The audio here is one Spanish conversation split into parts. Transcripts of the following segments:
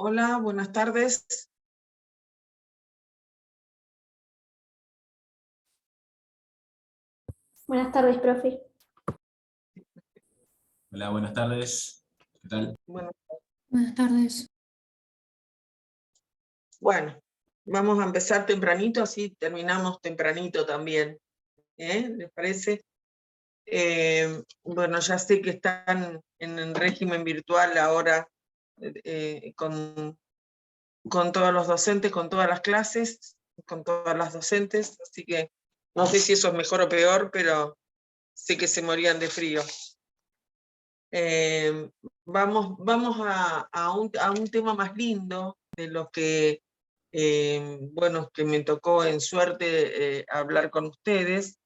Hola, buenas tardes. Buenas tardes, profe. Hola, buenas tardes. ¿Qué tal? Bueno, Buenas tardes. bueno, vamos a empezar tempranito, así terminamos tempranito también. ¿Les parece? Bueno, ya sé que están en el régimen virtual ahora con todos los docentes, con todas las clases, con todas las docentes, así que no sé si eso es mejor o peor, pero sé que se morían de frío. Vamos a un tema más lindo de los que, bueno, que me tocó en suerte hablar con ustedes.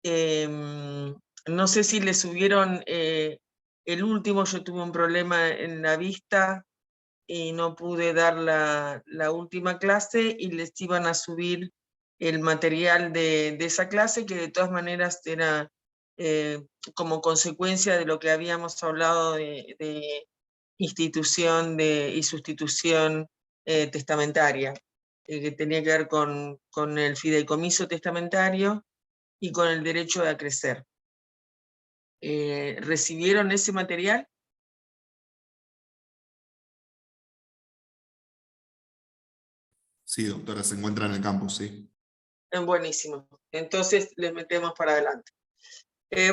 No sé si les subieron el último, yo tuve un problema en la vista y no pude dar la última clase y les iban a subir el material de esa clase, que de todas maneras era como consecuencia de lo que habíamos hablado de institución y sustitución testamentaria, que tenía que ver con el fideicomiso testamentario y con el derecho de acrecer. ¿Recibieron ese material? Sí, doctora, se encuentra en el campus, sí. Buenísimo. Entonces les metemos para adelante.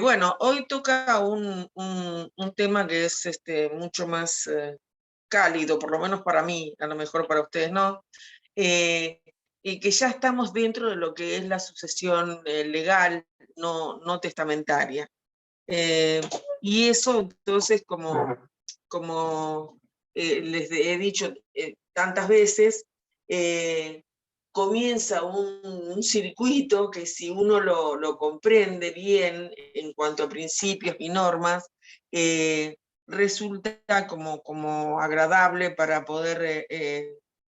Bueno, hoy toca un tema que es mucho más cálido, por lo menos para mí, a lo mejor para ustedes no, y que ya estamos dentro de lo que es la sucesión legal, no testamentaria. Y eso, entonces, como les he dicho tantas veces, comienza un circuito que si uno lo comprende bien en cuanto a principios y normas, resulta como agradable para poder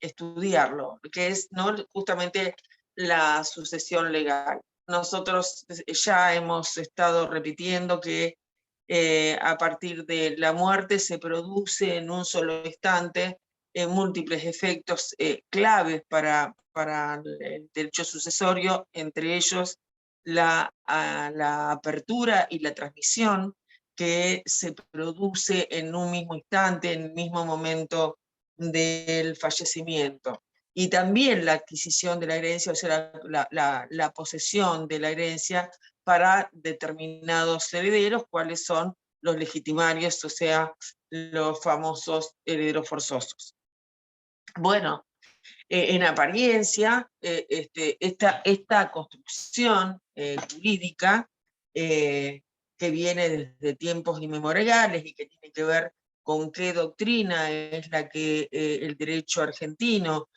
estudiarlo, que es, ¿no?, justamente la sucesión legal. Nosotros ya hemos estado repitiendo que a partir de la muerte se produce en un solo instante múltiples efectos claves para el derecho sucesorio, entre ellos la apertura y la transmisión que se produce en un mismo instante, en el mismo momento del fallecimiento. Y también la adquisición de la herencia, o sea, la posesión de la herencia para determinados herederos, cuáles son los legitimarios, o sea, los famosos herederos forzosos. Bueno, en apariencia, esta construcción jurídica que viene desde tiempos inmemoriales y que tiene que ver con qué doctrina es la que el derecho argentino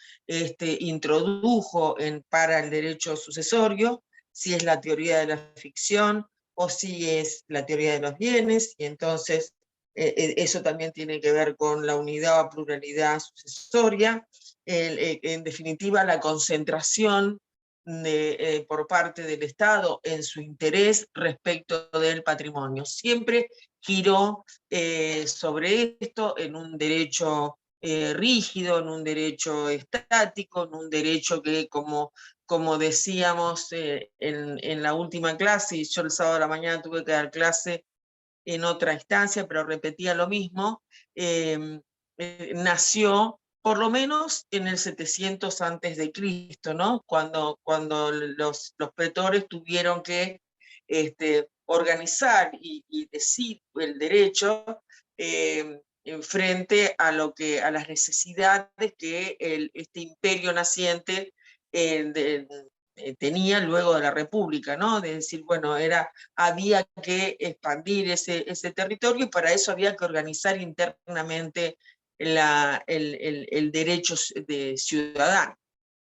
introdujo para el derecho sucesorio, si es la teoría de la ficción o si es la teoría de los bienes, y entonces eso también tiene que ver con la unidad o pluralidad sucesoria, en definitiva la concentración por parte del Estado en su interés respecto del patrimonio. Siempre giró sobre esto en un derecho rígido, en un derecho estático, en un derecho que, como decíamos en la última clase, y yo el sábado a la mañana tuve que dar clase en otra instancia, pero repetía lo mismo, nació por lo menos en el 700 antes de Cristo, ¿no? Cuando los pretores tuvieron que organizar y decir el derecho frente a las necesidades que este imperio naciente tenía luego de la República, ¿no? De decir, bueno, había que expandir ese territorio y para eso había que organizar internamente el derecho ciudadano.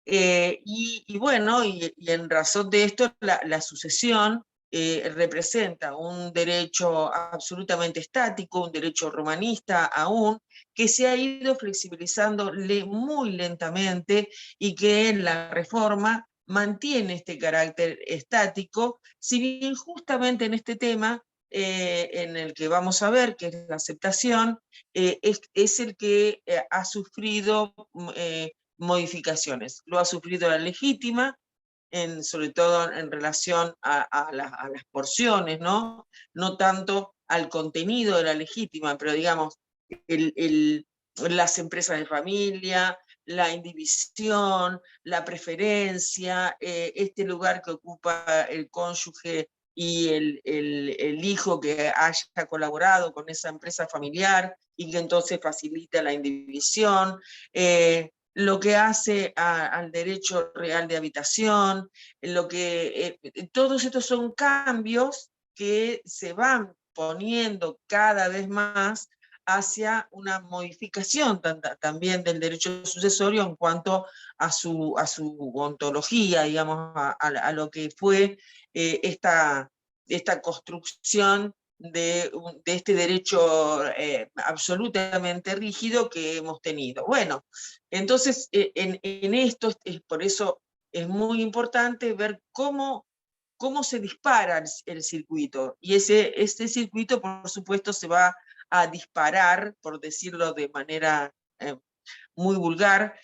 Y bueno, y en razón de esto, la sucesión representa un derecho absolutamente estático, un derecho romanista aún, que se ha ido flexibilizando muy lentamente y que en la reforma mantiene este carácter estático, si bien justamente en este tema en el que vamos a ver, que es la aceptación, es el que ha sufrido modificaciones. Lo ha sufrido la legítima, sobre todo en relación a las porciones, ¿no? No tanto al contenido de la legítima, pero digamos, las empresas de familia, la indivisión, la preferencia, este lugar que ocupa el cónyuge y el hijo que haya colaborado con esa empresa familiar y que entonces facilita la indivisión, lo que hace al derecho real de habitación, todos estos son cambios que se van poniendo cada vez más hacia una modificación también del derecho sucesorio en cuanto a su ontología, digamos, a lo que fue esta construcción de este derecho absolutamente rígido que hemos tenido. Bueno, entonces en esto, por eso es muy importante ver cómo se dispara el circuito, y este circuito, por supuesto, se va a disparar, por decirlo de manera muy vulgar,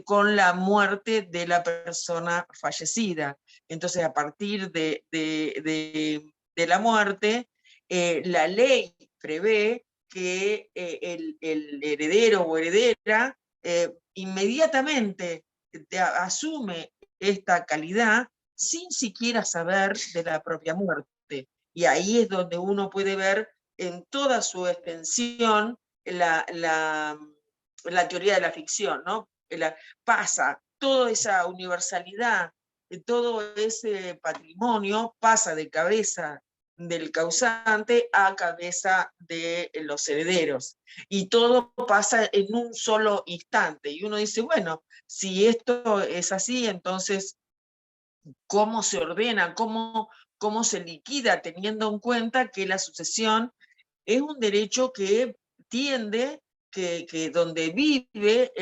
con la muerte de la persona fallecida. Entonces, a partir de la muerte, la ley prevé que el heredero o heredera inmediatamente asume esta calidad sin siquiera saber de la propia muerte. Y ahí es donde uno puede ver en toda su extensión la teoría de la ficción, ¿no? Pasa toda esa universalidad, todo ese patrimonio pasa de cabeza del causante a cabeza de los herederos. Y todo pasa en un solo instante. Y uno dice, bueno, si esto es así, entonces, ¿cómo se ordena? ¿Cómo se liquida? Teniendo en cuenta que la sucesión es un derecho que tiende, que donde vive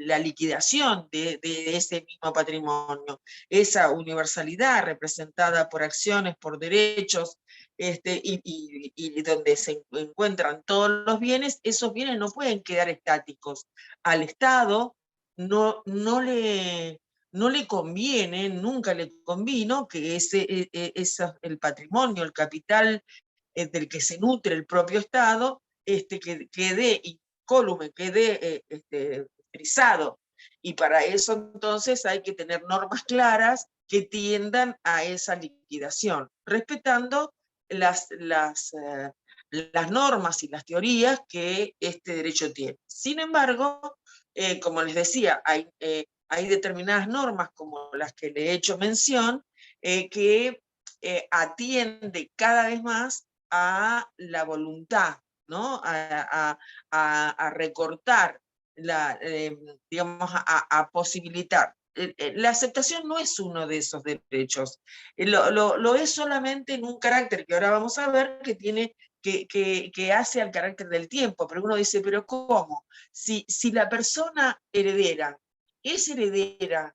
la liquidación de ese mismo patrimonio, esa universalidad representada por acciones, por derechos, y donde se encuentran todos los bienes, esos bienes no pueden quedar estáticos. Al Estado no le conviene, nunca le convino que el patrimonio, el capital del que se nutre el propio Estado, que quede incólume, quede frisado. Y para eso entonces hay que tener normas claras que tiendan a esa liquidación, respetando las normas y las teorías que este derecho tiene. Sin embargo, como les decía, hay determinadas normas, como las que le he hecho mención, que atiende cada vez más a la voluntad, ¿no? A recortar, digamos, a posibilitar la aceptación no es uno de esos derechos. Lo es solamente en un carácter que ahora vamos a ver que hace al carácter del tiempo. Pero uno dice, ¿pero cómo? Si la persona heredera es heredera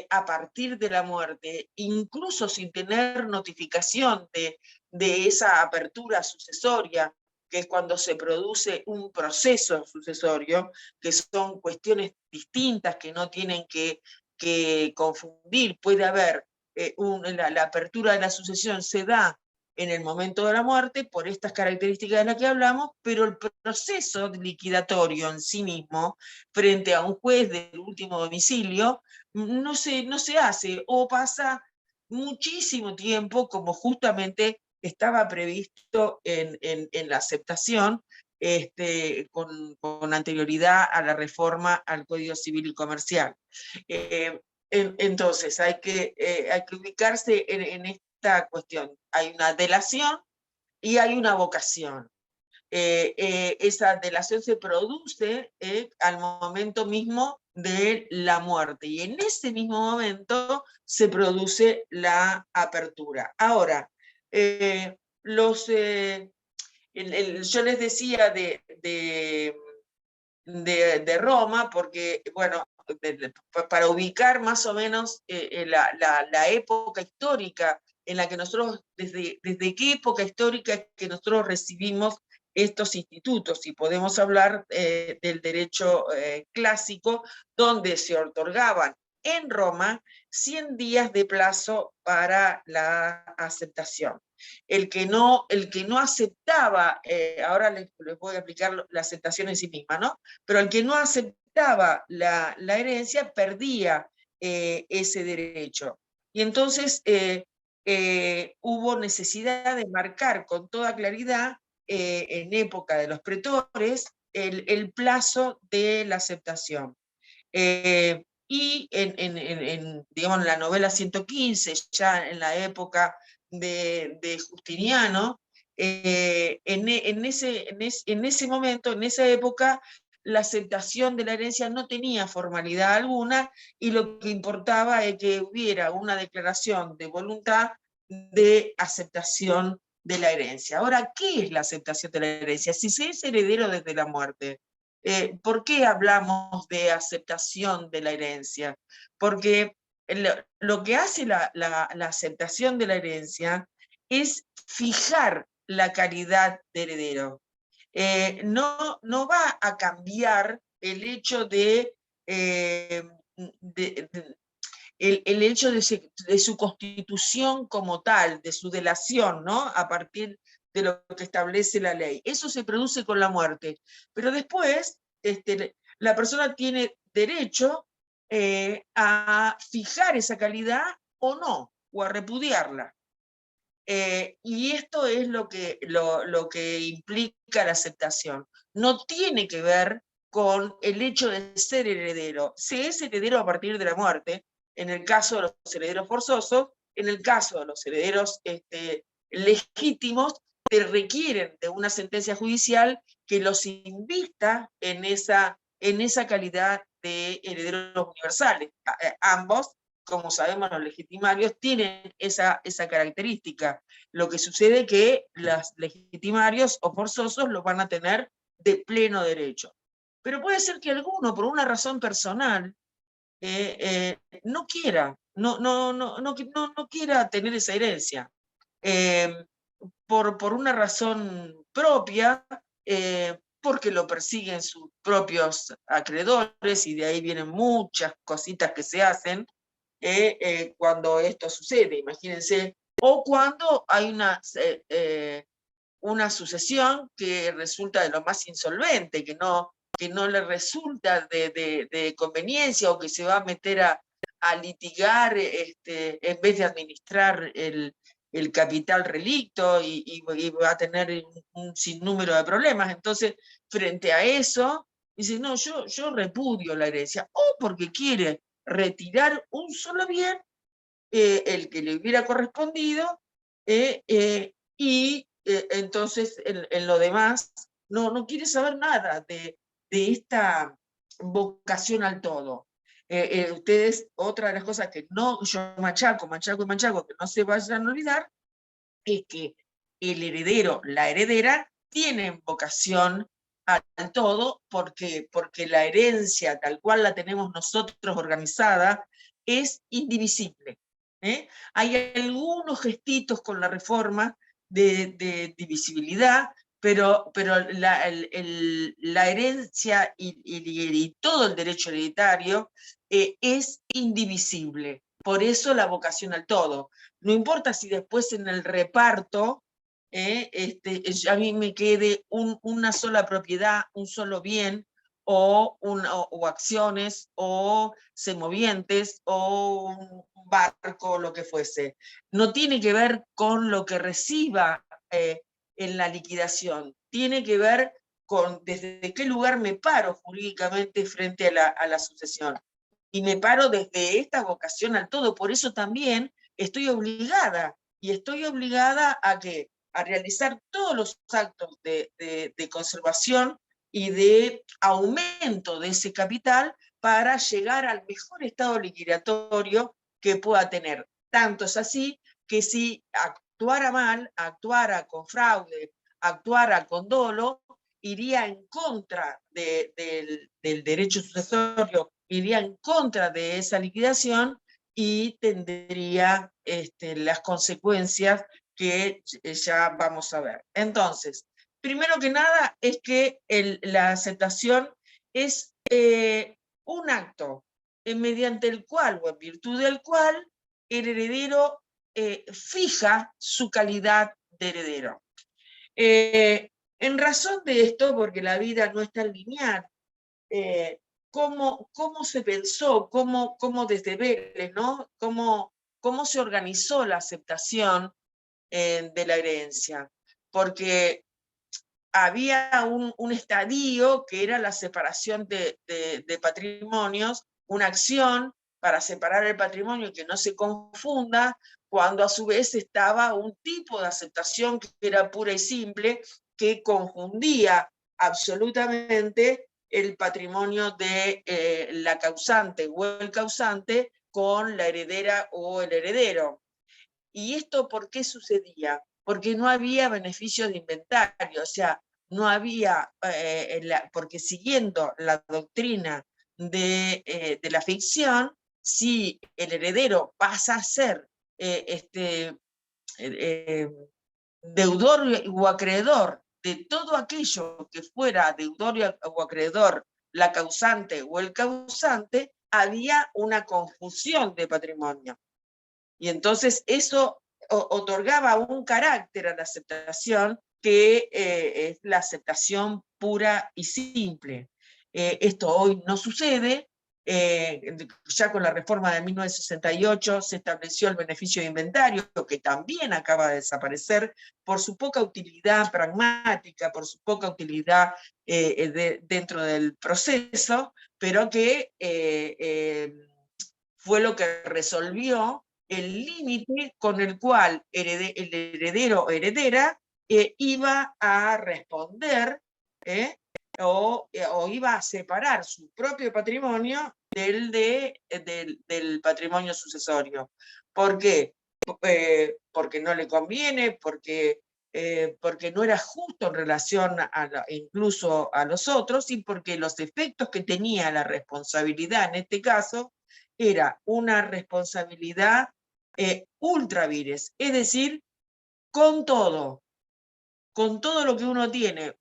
a partir de la muerte, incluso sin tener notificación de esa apertura sucesoria, que es cuando se produce un proceso sucesorio, que son cuestiones distintas que no tienen que confundir. Puede haber la apertura de la sucesión se da en el momento de la muerte por estas características de las que hablamos, pero el proceso liquidatorio en sí mismo, frente a un juez del último domicilio, no se hace, o pasa muchísimo tiempo, como justamente estaba previsto en la aceptación, con anterioridad a la reforma al Código Civil y Comercial. Entonces, hay que ubicarse en esta cuestión. Hay una delación y hay una vocación. Esa delación se produce al momento mismo de la muerte, y en ese mismo momento se produce la apertura. Ahora, yo les decía de Roma, porque, bueno, para ubicar más o menos la época histórica en la que nosotros, desde qué época histórica que nosotros recibimos estos institutos, y podemos hablar del derecho clásico, donde se otorgaban en Roma 100 días de plazo para la aceptación. El que no aceptaba, ahora les voy a explicar la aceptación en sí misma, ¿no? Pero el que no aceptaba la herencia perdía ese derecho. Y entonces hubo necesidad de marcar con toda claridad, en época de los pretores, el plazo de la aceptación. Y digamos, en la novela 115, ya en la época de Justiniano, en ese momento, en esa época, la aceptación de la herencia no tenía formalidad alguna, y lo que importaba es que hubiera una declaración de voluntad de aceptación de la herencia. Ahora, ¿qué es la aceptación de la herencia? Si se es heredero desde la muerte, ¿por qué hablamos de aceptación de la herencia? Porque lo que hace la aceptación de la herencia es fijar la calidad de heredero. No va a cambiar el hecho el hecho de su constitución como tal, de su delación, ¿no? A partir de lo que establece la ley. Eso se produce con la muerte. Pero después, la persona tiene derecho a fijar esa calidad o no, o a repudiarla. Y esto es lo que implica la aceptación. No tiene que ver con el hecho de ser heredero. Se es heredero a partir de la muerte, en el caso de los herederos forzosos. En el caso de los herederos legítimos, te requieren de una sentencia judicial que los invista en esa calidad de herederos universales. Ambos, como sabemos, los legitimarios tienen esa característica. Lo que sucede es que los legitimarios o forzosos los van a tener de pleno derecho. Pero puede ser que alguno, por una razón personal, no quiera tener esa herencia. Por una razón propia, porque lo persiguen sus propios acreedores, y de ahí vienen muchas cositas que se hacen cuando esto sucede, imagínense, o cuando hay una sucesión que resulta de lo más insolvente, que no le resulta de conveniencia, o que se va a meter a litigar en vez de administrar el capital relicto, y va a tener un sinnúmero de problemas. Entonces, frente a eso, dice, no, yo repudio la herencia, o porque quiere retirar un solo bien, el que le hubiera correspondido, y entonces en lo demás no quiere saber nada de esta vocación al todo. Ustedes, otra de las cosas que no, yo machaco, que no se vayan a olvidar, es que el heredero, la heredera, tienen vocación al todo, porque la herencia, tal cual la tenemos nosotros organizada, es indivisible. Hay algunos gestitos con la reforma de divisibilidad, pero la herencia y todo el derecho hereditario es indivisible. Por eso la vocación al todo. No importa si después en el reparto a mí me quede una sola propiedad, un solo bien, o acciones, o semovientes, o un barco, lo que fuese. No tiene que ver con lo que reciba en la liquidación, tiene que ver con desde qué lugar me paro jurídicamente frente a la sucesión. Y me paro desde esta vocación al todo, por eso también estoy obligada a que a realizar todos los actos de conservación y de aumento de ese capital para llegar al mejor estado liquidatorio que pueda tener. Tanto es así que si actuara mal, actuara con fraude, actuara con dolo, iría en contra del derecho sucesorio, iría en contra de esa liquidación y tendría las consecuencias que ya vamos a ver. Entonces, primero que nada es que la aceptación es un acto mediante el cual o en virtud del cual el heredero fija su calidad de heredero. En razón de esto, porque la vida no es tan lineal, ¿cómo se pensó, cómo desde Vélez, ¿no? ¿Cómo se organizó la aceptación de la herencia? Porque había un estadio que era la separación de patrimonios, una acción para separar el patrimonio y que no se confunda, cuando a su vez estaba un tipo de aceptación que era pura y simple, que confundía absolutamente el patrimonio de la causante o el causante con la heredera o el heredero. ¿Y esto por qué sucedía? Porque no había beneficios de inventario, o sea, no había, porque siguiendo la doctrina de la ficción, si el heredero pasa a ser deudor o acreedor de todo aquello que fuera deudor o acreedor, la causante o el causante, había una confusión de patrimonio. Y entonces eso otorgaba un carácter a la aceptación que es la aceptación pura y simple. Esto hoy no sucede. Ya con la reforma de 1968 se estableció el beneficio de inventario, que también acaba de desaparecer por su poca utilidad pragmática, por su poca utilidad dentro del proceso, pero que fue lo que resolvió el límite con el cual el heredero o heredera iba a responder o iba a separar su propio patrimonio del patrimonio sucesorio. ¿Por qué? Porque no le conviene, porque no era justo en relación incluso a los otros, y porque los efectos que tenía la responsabilidad en este caso era una responsabilidad ultra vires, es decir, con todo lo que uno tiene,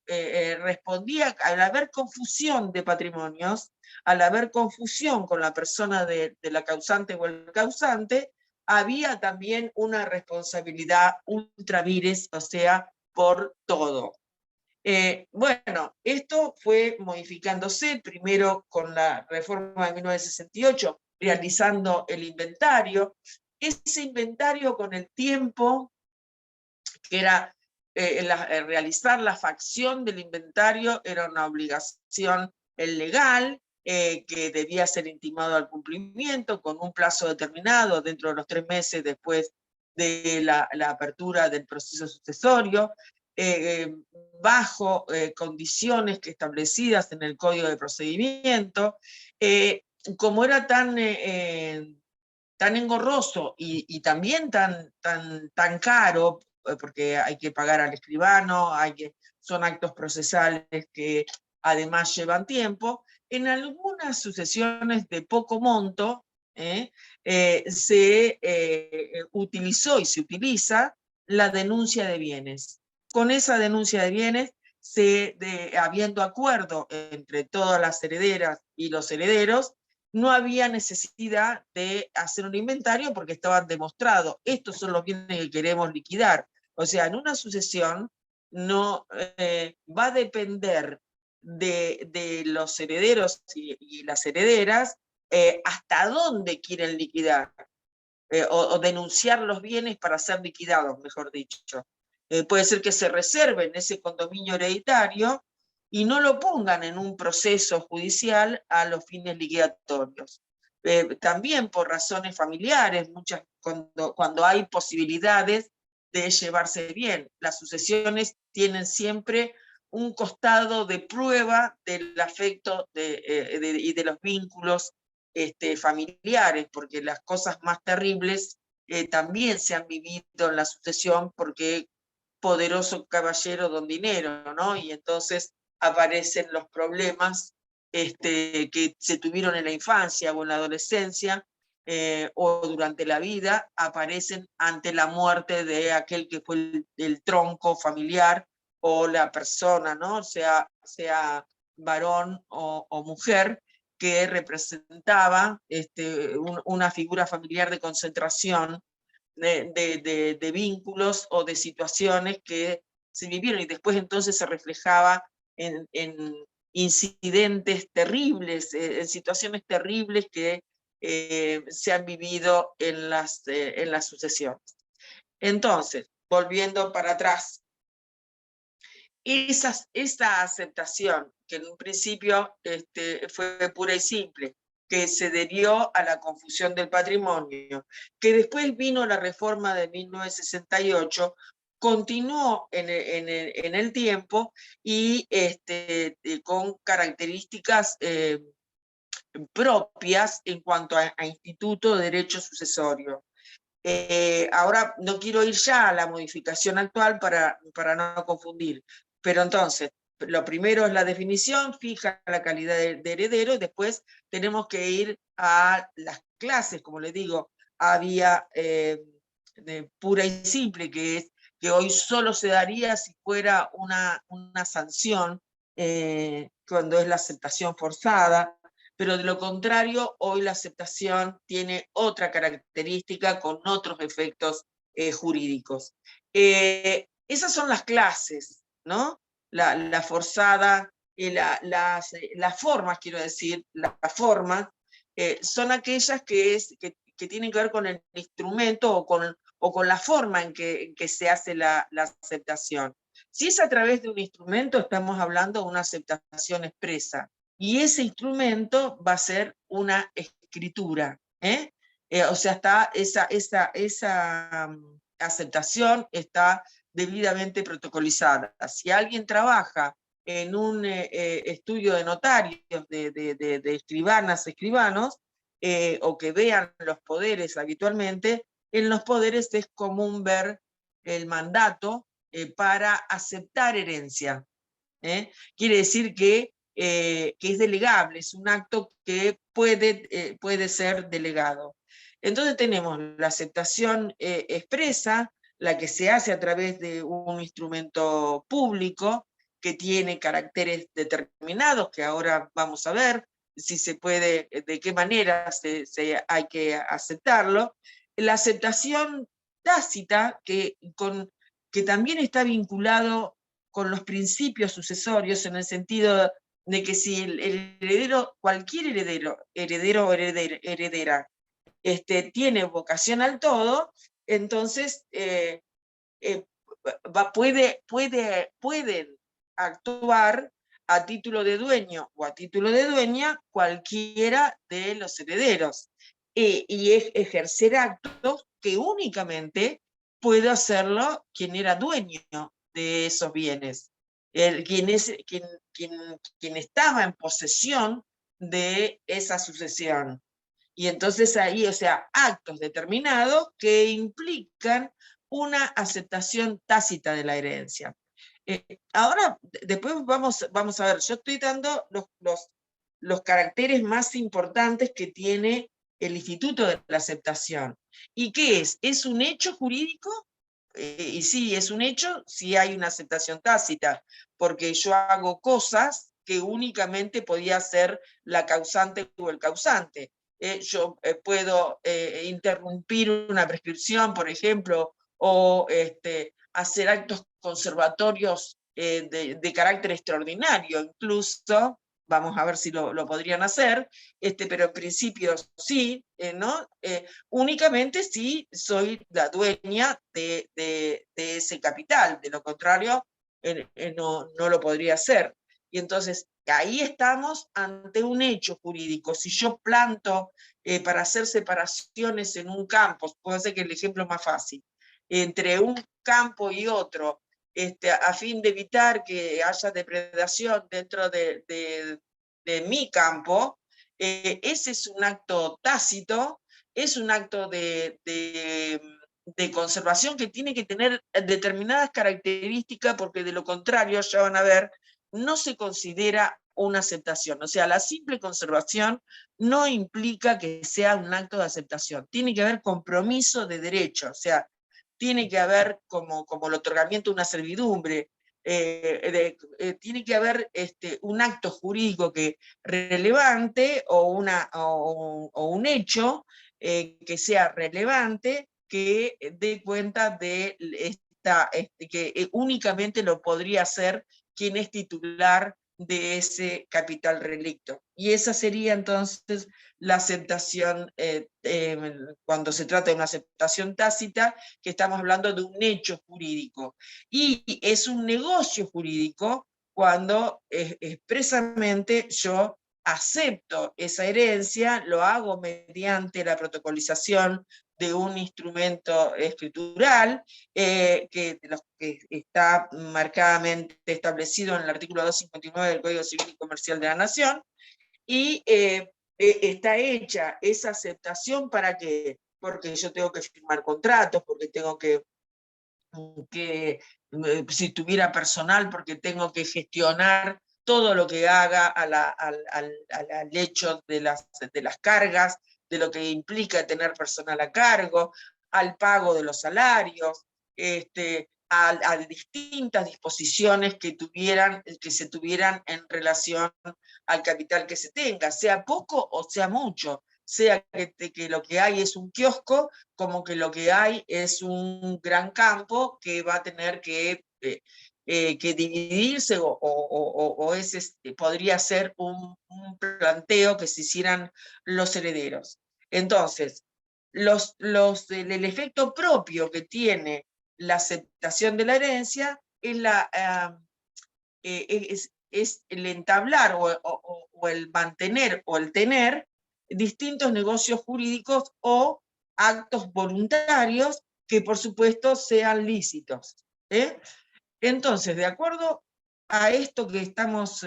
respondía, al haber confusión de patrimonios, al haber confusión con la persona de la causante o el causante, había también una responsabilidad ultra vires, o sea, por todo. Bueno, esto fue modificándose, primero con la reforma de 1968, realizando el inventario. Ese inventario con el tiempo, que era realizar la facción del inventario, era una obligación legal, que debía ser intimado al cumplimiento con un plazo determinado dentro de los 3 meses después de la apertura del proceso sucesorio, bajo condiciones que establecidas en el Código de Procedimiento. como era tan engorroso y también tan caro, porque hay que pagar al escribano, son actos procesales que además llevan tiempo, en algunas sucesiones de poco monto se utilizó y se utiliza la denuncia de bienes. Con esa denuncia de bienes, habiendo acuerdo entre todas las herederas y los herederos, no había necesidad de hacer un inventario porque estaban demostrados. Estos son los bienes que queremos liquidar. O sea, en una sucesión no va a depender de los herederos y las herederas hasta dónde quieren liquidar o denunciar los bienes para ser liquidados, mejor dicho. Puede ser que se reserven ese condominio hereditario y no lo pongan en un proceso judicial a los fines liquidatorios. También por razones familiares, cuando hay posibilidades de llevarse bien. Las sucesiones tienen siempre un costado de prueba del afecto y de los vínculos familiares, porque las cosas más terribles también se han vivido en la sucesión porque poderoso caballero don dinero, ¿no? Y entonces aparecen los problemas que se tuvieron en la infancia o en la adolescencia o durante la vida, aparecen ante la muerte de aquel que fue el tronco familiar o la persona, ¿no? Sea varón o mujer, que representaba una figura familiar de concentración de vínculos o de situaciones que se vivieron y después entonces se reflejaba en incidentes terribles, en situaciones terribles que se han vivido en las sucesiones. Entonces, volviendo para atrás, esta aceptación, que en un principio fue pura y simple, que se debió a la confusión del patrimonio, que después vino la reforma de 1968, continuó en el tiempo y con características propias en cuanto a Instituto de Derecho Sucesorio. Ahora no quiero ir ya a la modificación actual para no confundir, pero entonces, lo primero es la definición, fija la calidad de heredero, y después tenemos que ir a las clases, como les digo, había pura y simple, que hoy solo se daría si fuera una sanción, cuando es la aceptación forzada, pero de lo contrario, hoy la aceptación tiene otra característica con otros efectos jurídicos. Esas son las clases, ¿no? La forzada, las formas, quiero decir, las formas, son aquellas que tienen que ver con el instrumento o con la forma en que se hace la aceptación. Si es a través de un instrumento, estamos hablando de una aceptación expresa. Y ese instrumento va a ser una escritura. O sea, esa aceptación está debidamente protocolizada. Si alguien trabaja en un estudio de notarios, de escribanas, escribanos, o que vean los poderes habitualmente, en los poderes es común ver el mandato para aceptar herencia. Quiere decir que es delegable, es un acto que puede ser delegado. Entonces tenemos la aceptación expresa, la que se hace a través de un instrumento público que tiene caracteres determinados, que ahora vamos a ver si se puede, de qué manera hay que aceptarlo. La aceptación tácita, que también está vinculado con los principios sucesorios, en el sentido de que si el heredero, cualquier heredero o heredera, tiene vocación al todo, entonces pueden actuar a título de dueño o a título de dueña cualquiera de los herederos, y ejercer actos que únicamente puede hacerlo quien era dueño de esos bienes. Quien estaba en posesión de esa sucesión. Y entonces ahí, o sea, actos determinados que implican una aceptación tácita de la herencia. Ahora, después vamos a ver, yo estoy dando los caracteres más importantes que tiene el instituto de la aceptación. ¿Y qué es? ¿Es un hecho jurídico? Y sí, es un hecho si hay una aceptación tácita, porque yo hago cosas que únicamente podía ser la causante o el causante. Yo puedo interrumpir una prescripción, por ejemplo, o hacer actos conservatorios de carácter extraordinario, incluso, vamos a ver si lo podrían hacer, pero en principio sí, ¿no? Únicamente si soy la dueña de ese capital, de lo contrario no lo podría hacer. Y entonces ahí estamos ante un hecho jurídico. Si yo planto para hacer separaciones en un campo, puedo hacer que el ejemplo más fácil, entre un campo y otro, a fin de evitar que haya depredación dentro de mi campo, ese es un acto tácito, es un acto de conservación que tiene que tener determinadas características, porque de lo contrario, ya van a ver, no se considera una aceptación. O sea, la simple conservación no implica que sea un acto de aceptación. Tiene que haber compromiso de derecho, o sea, tiene que haber como el otorgamiento de una servidumbre, tiene que haber un acto jurídico relevante o un hecho que sea relevante, que dé cuenta de que únicamente lo podría hacer quien es titular de ese capital relicto. Y esa sería entonces la aceptación, cuando se trata de una aceptación tácita, que estamos hablando de un hecho jurídico. Y es un negocio jurídico cuando expresamente yo acepto esa herencia, lo hago mediante la protocolización de un instrumento escritural que está marcadamente establecido en el artículo 259 del Código Civil y Comercial de la Nación, y está hecha esa aceptación para que, porque yo tengo que firmar contratos, porque tengo que si tuviera personal, porque tengo que gestionar todo lo que haga al hecho de las cargas, de lo que implica tener personal a cargo, al pago de los salarios, a distintas disposiciones que se tuvieran en relación al capital que se tenga, sea poco o sea mucho, sea que lo que hay es un kiosco, como que lo que hay es un gran campo que va a tener que dividirse, o podría ser un planteo que se hicieran los herederos. Entonces, el efecto propio que tiene la aceptación de la herencia es el entablar o el mantener o el tener distintos negocios jurídicos o actos voluntarios que por supuesto sean lícitos. Entonces, de acuerdo a esto que estamos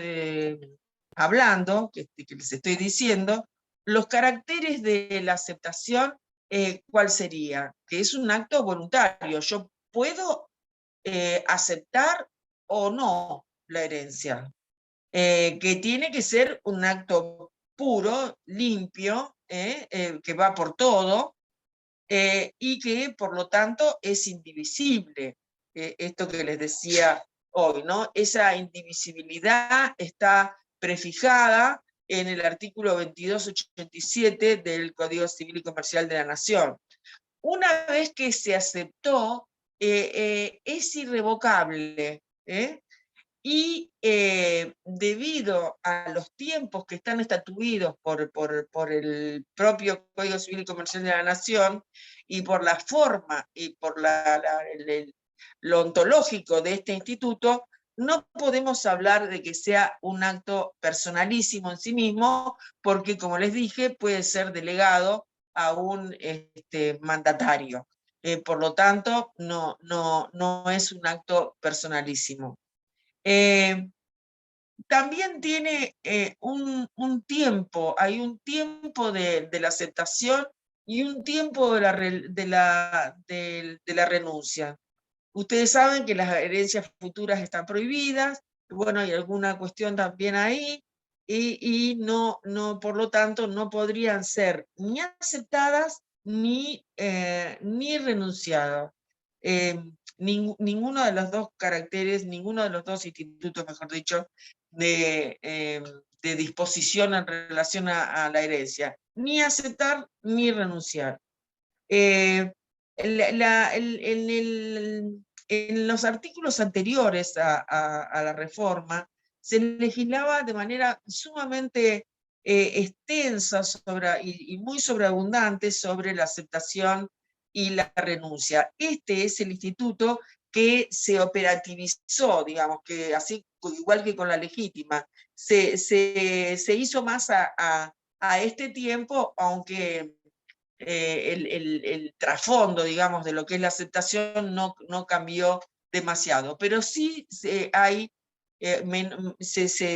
hablando, que les estoy diciendo, los caracteres de la aceptación, ¿cuál sería? Que es un acto voluntario. Yo puedo aceptar o no la herencia, que tiene que ser un acto puro, limpio, que va por todo, y que por lo tanto es indivisible. Esto que les decía hoy, ¿no? Esa indivisibilidad está prefijada en el artículo 2287 del Código Civil y Comercial de la Nación. Una vez que se aceptó, es irrevocable, y debido a los tiempos que están estatuidos por el propio Código Civil y Comercial de la Nación, y por la forma y por lo ontológico de este instituto, no podemos hablar de que sea un acto personalísimo en sí mismo, porque, como les dije, puede ser delegado a un mandatario. Por lo tanto, no es un acto personalísimo. también tiene un tiempo, hay un tiempo de la aceptación y un tiempo de la renuncia. Ustedes saben que las herencias futuras están prohibidas, bueno, hay alguna cuestión también ahí, y no, por lo tanto, no podrían ser ni aceptadas ni renunciadas. Ninguno de los dos caracteres, ninguno de los dos institutos, mejor dicho, de disposición en relación a la herencia, ni aceptar ni renunciar. En los artículos anteriores a la reforma se legislaba de manera sumamente extensa y muy sobreabundante sobre la aceptación y la renuncia. Este es el instituto que se operativizó, digamos, que así igual que con la legítima, se hizo más a este tiempo, aunque el trasfondo, digamos, de lo que es la aceptación no cambió demasiado, pero sí se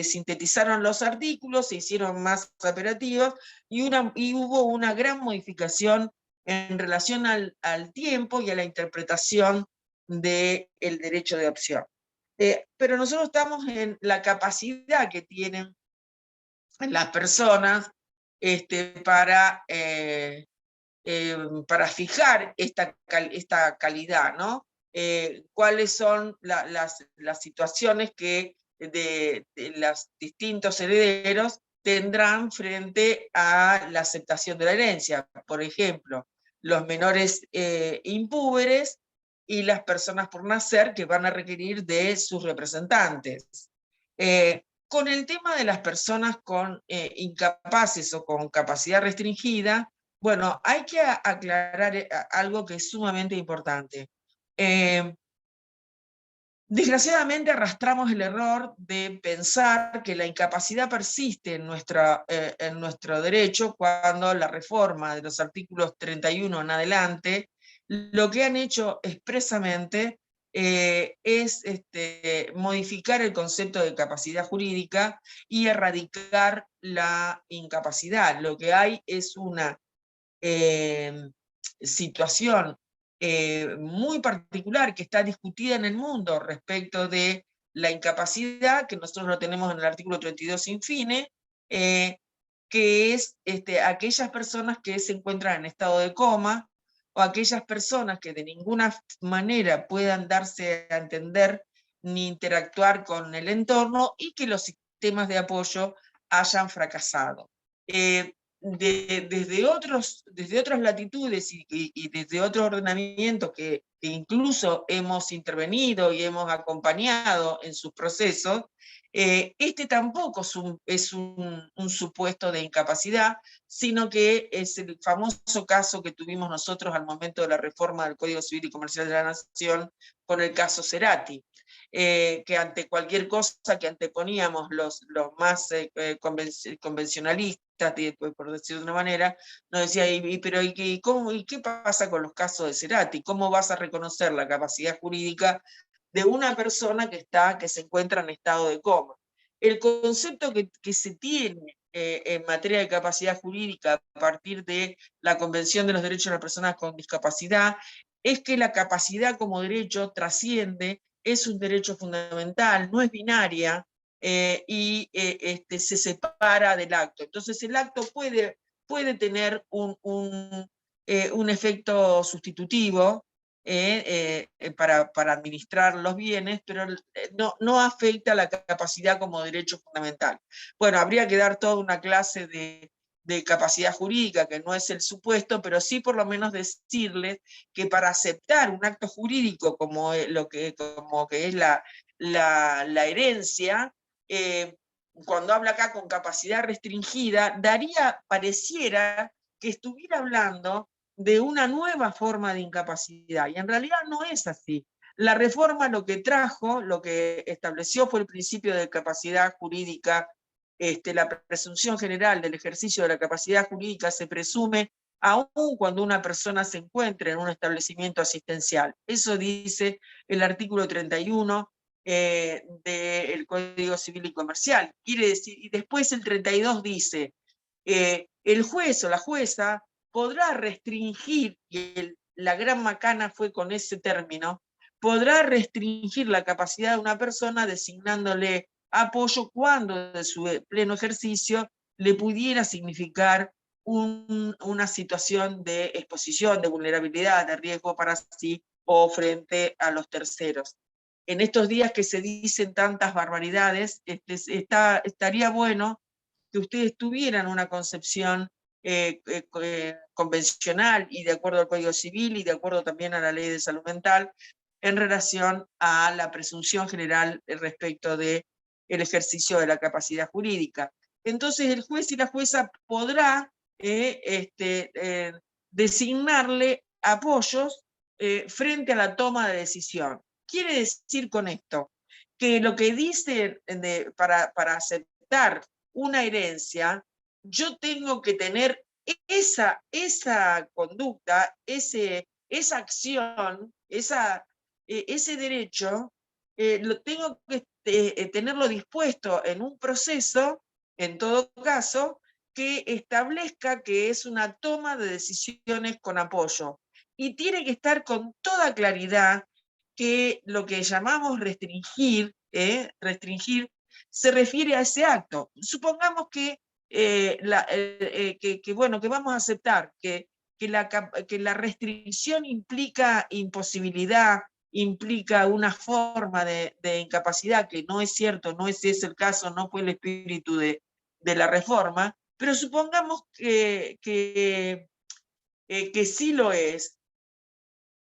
sintetizaron los artículos, se hicieron más operativos y hubo una gran modificación en relación al tiempo y a la interpretación del derecho de opción. Pero nosotros estamos en la capacidad que tienen las personas para fijar esta calidad, ¿no? Cuáles son las situaciones que de los distintos herederos tendrán frente a la aceptación de la herencia. Por ejemplo, los menores impúberes y las personas por nacer que van a requerir de sus representantes. Con el tema de las personas incapaces o con capacidad restringida, bueno, hay que aclarar algo que es sumamente importante. Desgraciadamente arrastramos el error de pensar que la incapacidad persiste en nuestro derecho cuando la reforma de los artículos 31 en adelante, lo que han hecho expresamente es modificar el concepto de capacidad jurídica y erradicar la incapacidad. Lo que hay es una situación muy particular que está discutida en el mundo respecto de la incapacidad, que nosotros lo tenemos en el artículo 32 sin fine, que es aquellas personas que se encuentran en estado de coma o aquellas personas que de ninguna manera puedan darse a entender ni interactuar con el entorno y que los sistemas de apoyo hayan fracasado. Desde otras latitudes y desde otros ordenamientos que incluso hemos intervenido y hemos acompañado en sus procesos, este tampoco es un supuesto de incapacidad, sino que es el famoso caso que tuvimos nosotros al momento de la reforma del Código Civil y Comercial de la Nación con el caso Cerati. Que ante cualquier cosa que anteponíamos los más convencionalistas, por decirlo de una manera, nos decía, ¿y qué pasa con los casos de Cerati? ¿Cómo vas a reconocer la capacidad jurídica de una persona que se encuentra en estado de coma? El concepto que se tiene en materia de capacidad jurídica a partir de la Convención de los Derechos de las Personas con Discapacidad es que la capacidad como derecho trasciende, es un derecho fundamental, no es binaria, y se separa del acto. Entonces el acto puede tener un efecto sustitutivo para administrar los bienes, pero no afecta la capacidad como derecho fundamental. Bueno, habría que dar toda una clase de capacidad jurídica, que no es el supuesto, pero sí por lo menos decirles que para aceptar un acto jurídico como que es la herencia, cuando habla acá con capacidad restringida, pareciera que estuviera hablando de una nueva forma de incapacidad, y en realidad no es así. La reforma lo que trajo, lo que estableció fue el principio de capacidad jurídica. La presunción general del ejercicio de la capacidad jurídica se presume aun cuando una persona se encuentre en un establecimiento asistencial. Eso dice el artículo 31 del Código Civil y Comercial. Quiere decir, y después el 32 dice, el juez o la jueza podrá restringir, y la gran macana fue con ese término, podrá restringir la capacidad de una persona designándole apoyo cuando de su pleno ejercicio le pudiera significar una situación de exposición, de vulnerabilidad, de riesgo para sí o frente a los terceros. En estos días que se dicen tantas barbaridades, estaría bueno que ustedes tuvieran una concepción convencional y de acuerdo al Código Civil y de acuerdo también a la Ley de Salud Mental en relación a la presunción general respecto del ejercicio de la capacidad jurídica. Entonces el juez y la jueza podrá designarle apoyos frente a la toma de decisión. Quiere decir con esto que lo que dice para aceptar una herencia, yo tengo que tener esa conducta, esa acción, ese derecho, lo tengo que tenerlo dispuesto en un proceso, en todo caso, que establezca que es una toma de decisiones con apoyo. Y tiene que estar con toda claridad que lo que llamamos restringir, se refiere a ese acto. Supongamos que, bueno, que vamos a aceptar que la restricción implica imposibilidad, implica una forma de incapacidad, que no es cierto, no es ese el caso, no fue el espíritu de la reforma, pero supongamos que sí lo es,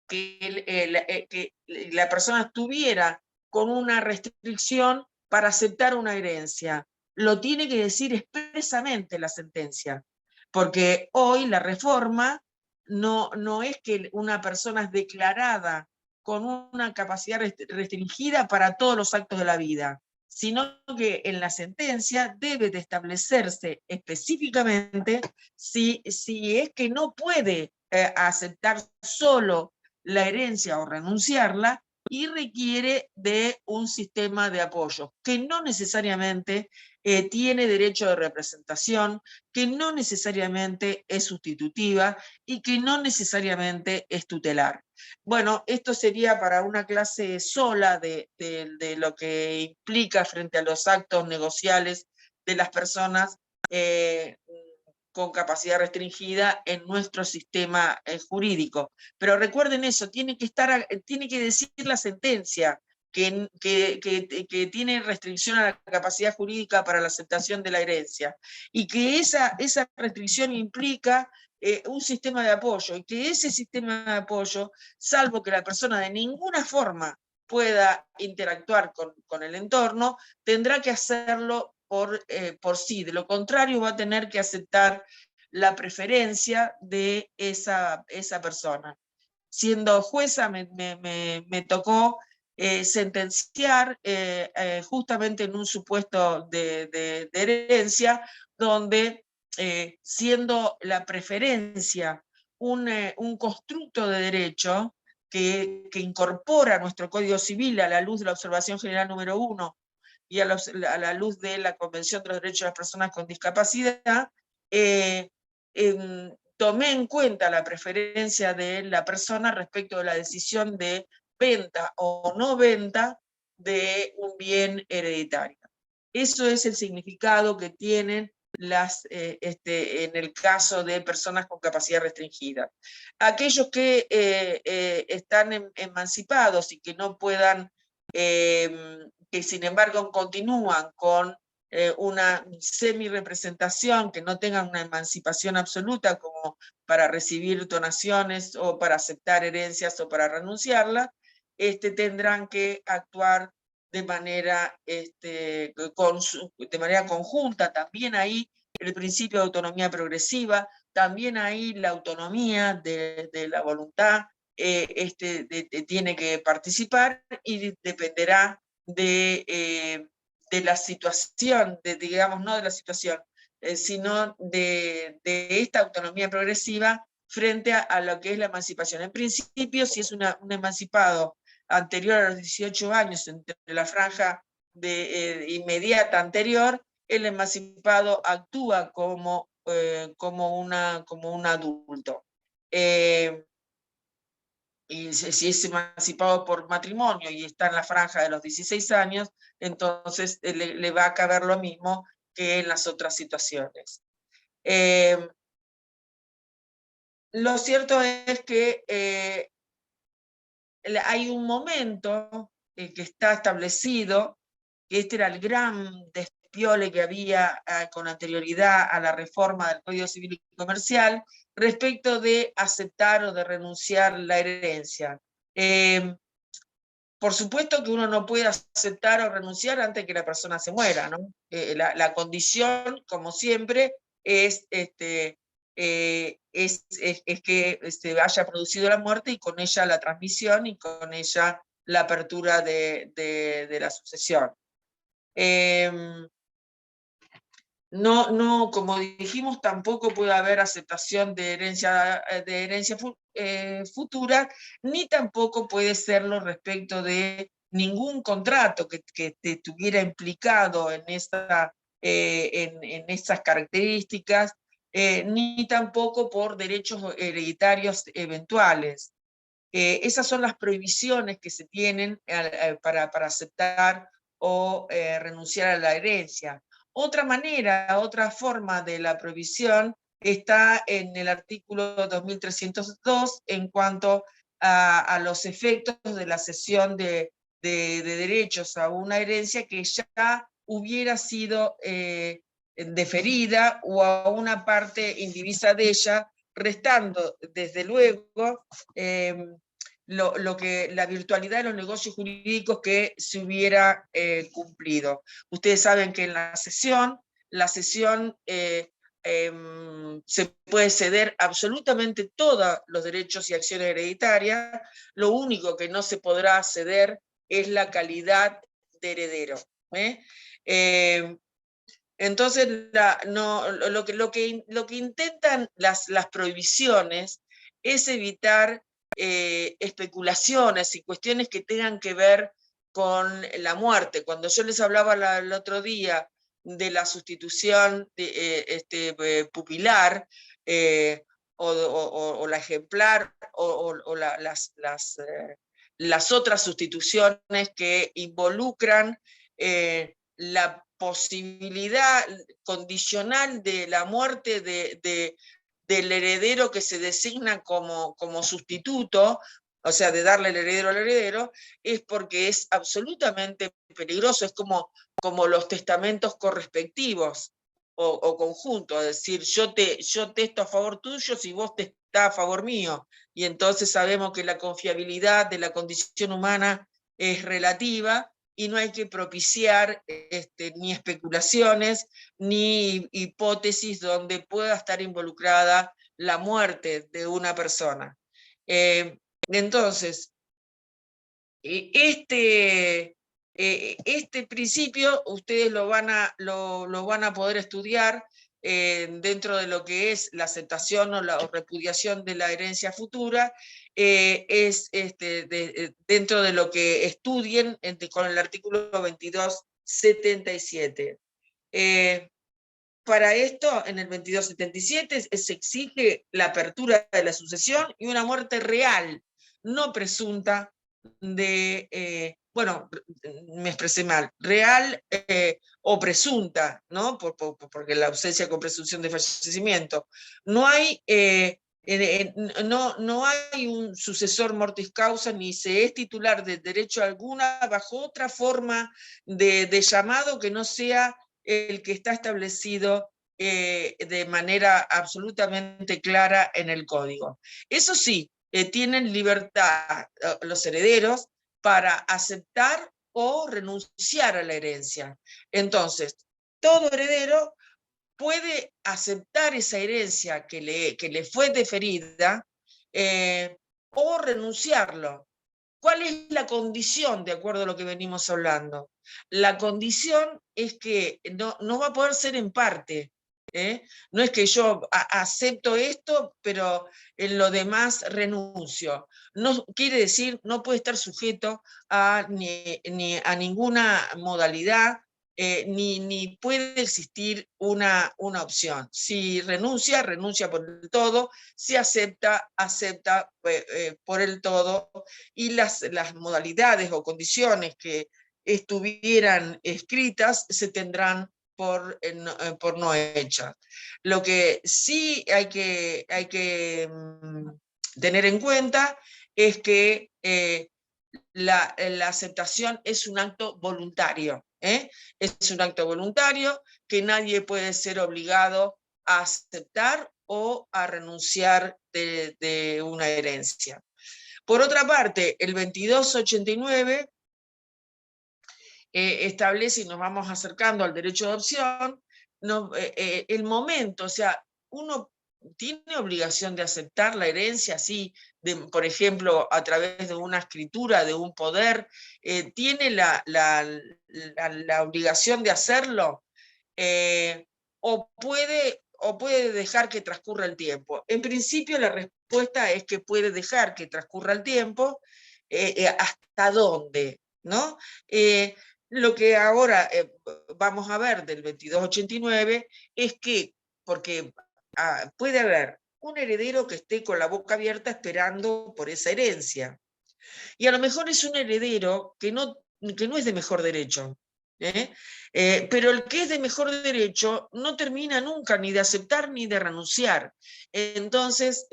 que la persona estuviera con una restricción para aceptar una herencia. Lo tiene que decir expresamente la sentencia, porque hoy la reforma no es que una persona es declarada con una capacidad restringida para todos los actos de la vida, sino que en la sentencia debe de establecerse específicamente si es que no puede aceptar solo la herencia o renunciarla, y requiere de un sistema de apoyo que no necesariamente tiene derecho de representación, que no necesariamente es sustitutiva y que no necesariamente es tutelar. Bueno, esto sería para una clase sola de lo que implica frente a los actos negociales de las personas con capacidad restringida en nuestro sistema jurídico. Pero recuerden eso, tiene que decir la sentencia que tiene restricción a la capacidad jurídica para la aceptación de la herencia, y que esa restricción implica un sistema de apoyo, y que ese sistema de apoyo, salvo que la persona de ninguna forma pueda interactuar con el entorno, tendrá que hacerlo por sí. De lo contrario, va a tener que aceptar la preferencia de esa persona. Siendo jueza, me tocó sentenciar justamente en un supuesto de herencia, donde siendo la preferencia un constructo de derecho que incorpora nuestro Código Civil a la luz de la observación general número 1 y a la luz de la Convención de los Derechos de las Personas con Discapacidad, tomé en cuenta la preferencia de la persona respecto de la decisión de venta o no venta de un bien hereditario. Eso es el significado que tienen en el caso de personas con capacidad restringida. Aquellos que están emancipados y que no puedan, que sin embargo continúan con una semi-representación, que no tengan una emancipación absoluta como para recibir donaciones o para aceptar herencias o para renunciarla, tendrán que actuar de manera conjunta. También ahí el principio de autonomía progresiva, también ahí la autonomía de la voluntad tiene que participar, y dependerá de la situación, digamos, no de la situación, sino de esta autonomía progresiva frente a lo que es la emancipación. En principio, si es un emancipado anterior a los 18 años, entre la franja inmediata anterior, el emancipado actúa como un adulto. Y si es emancipado por matrimonio y está en la franja de los 16 años, entonces le va a caber lo mismo que en las otras situaciones. Lo cierto es que hay un momento que está establecido, que este era el gran despiole que había con anterioridad a la reforma del Código Civil y Comercial, respecto de aceptar o de renunciar la herencia. Por supuesto que uno no puede aceptar o renunciar antes de que la persona se muera, ¿no? La condición, como siempre, es que se haya producido la muerte y con ella la transmisión y con ella la apertura de la sucesión. No, como dijimos, tampoco puede haber aceptación de herencia futura, ni tampoco puede serlo respecto de ningún contrato que estuviera implicado en estas características, ni tampoco por derechos hereditarios eventuales. Esas son las prohibiciones que se tienen para aceptar o renunciar a la herencia. Otra manera, otra forma de la prohibición está en el artículo 2302 en cuanto a los efectos de la cesión de derechos a una herencia que ya hubiera sido deferida o a una parte indivisa de ella, restando desde luego la virtualidad de los negocios jurídicos que se hubiera cumplido. Ustedes saben que en la cesión se puede ceder absolutamente todos los derechos y acciones hereditarias, lo único que no se podrá ceder es la calidad de heredero. Entonces, lo que intentan las prohibiciones es evitar especulaciones y cuestiones que tengan que ver con la muerte. Cuando yo les hablaba el otro día de la sustitución pupilar, o la ejemplar, o las otras sustituciones que involucran la posibilidad condicional de la muerte del heredero que se designa como sustituto, o sea, de darle el heredero al heredero, es porque es absolutamente peligroso, es como los testamentos correspectivos o conjuntos, es decir, yo testo a favor tuyo si vos testás a favor mío, y entonces sabemos que la confiabilidad de la condición humana es relativa, y no hay que propiciar ni especulaciones, ni hipótesis donde pueda estar involucrada la muerte de una persona. Entonces, este principio ustedes lo van a poder estudiar dentro de lo que es la aceptación o la repudiación de la herencia futura, es dentro de lo que estudien con el artículo 2277. Para esto, en el 2277 se exige la apertura de la sucesión y una muerte real, no presunta bueno, me expresé mal, real o presunta, ¿no? Porque la ausencia con presunción de fallecimiento. No hay, no hay un sucesor mortis causa, ni se es titular de derecho alguna bajo otra forma de llamado que no sea el que está establecido de manera absolutamente clara en el código. Eso sí, tienen libertad los herederos para aceptar o renunciar a la herencia. Entonces, todo heredero puede aceptar esa herencia que le fue deferida o renunciarlo. ¿Cuál es la condición, de acuerdo a lo que venimos hablando? La condición es que no va a poder ser en parte. No es que yo acepto esto, pero en lo demás renuncio. No quiere decir, no puede estar sujeto ni a ninguna modalidad, ni puede existir una opción. Si renuncia, renuncia por el todo; si acepta, acepta por el todo, y las modalidades o condiciones que estuvieran escritas se tendrán por no hechas. Lo que sí hay que tener en cuenta es que la aceptación es un acto voluntario, es un acto voluntario que nadie puede ser obligado a aceptar o a renunciar de una herencia. Por otra parte, el 2289 establece, y nos vamos acercando al derecho de adopción, el momento, o sea, uno tiene obligación de aceptar la herencia, así, por ejemplo, a través de una escritura, de un poder, tiene la obligación de hacerlo, o puede dejar que transcurra el tiempo. En principio, la respuesta es que puede dejar que transcurra el tiempo. ¿Hasta dónde? ¿No? Lo que ahora vamos a ver del 2289 es que, porque puede haber un heredero que esté con la boca abierta esperando por esa herencia, y a lo mejor es un heredero que no es de mejor derecho, pero el que es de mejor derecho no termina nunca ni de aceptar ni de renunciar. Entonces,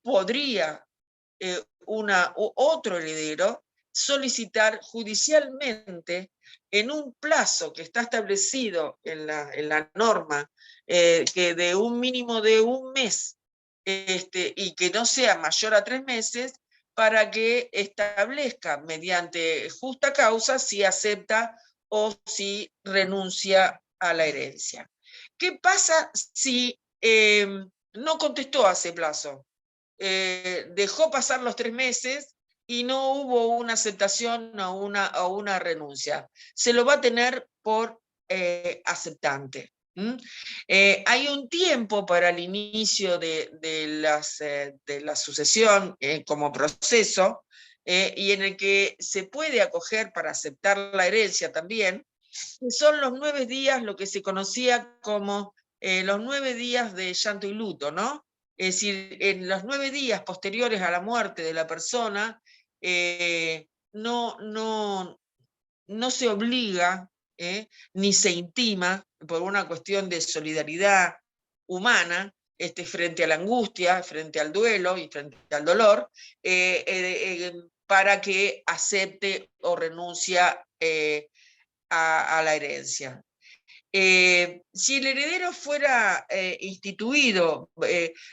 podría otro heredero solicitar judicialmente, en un plazo que está establecido en la norma, que de un mínimo de un mes, y que no sea mayor a 3 meses, para que establezca mediante justa causa si acepta o si renuncia a la herencia. ¿Qué pasa si no contestó a ese plazo? Dejó pasar los 3 meses y no hubo una aceptación o una renuncia. Se lo va a tener por aceptante. Hay un tiempo para el inicio de la sucesión como proceso, y en el que se puede acoger para aceptar la herencia también, que son los 9 días, lo que se conocía como los 9 días de llanto y luto, ¿no? Es decir, en los 9 días posteriores a la muerte de la persona, no se obliga, ni se intima, por una cuestión de solidaridad humana, frente a la angustia, frente al duelo y frente al dolor, para que acepte o renuncia a la herencia. Si el heredero fuera instituido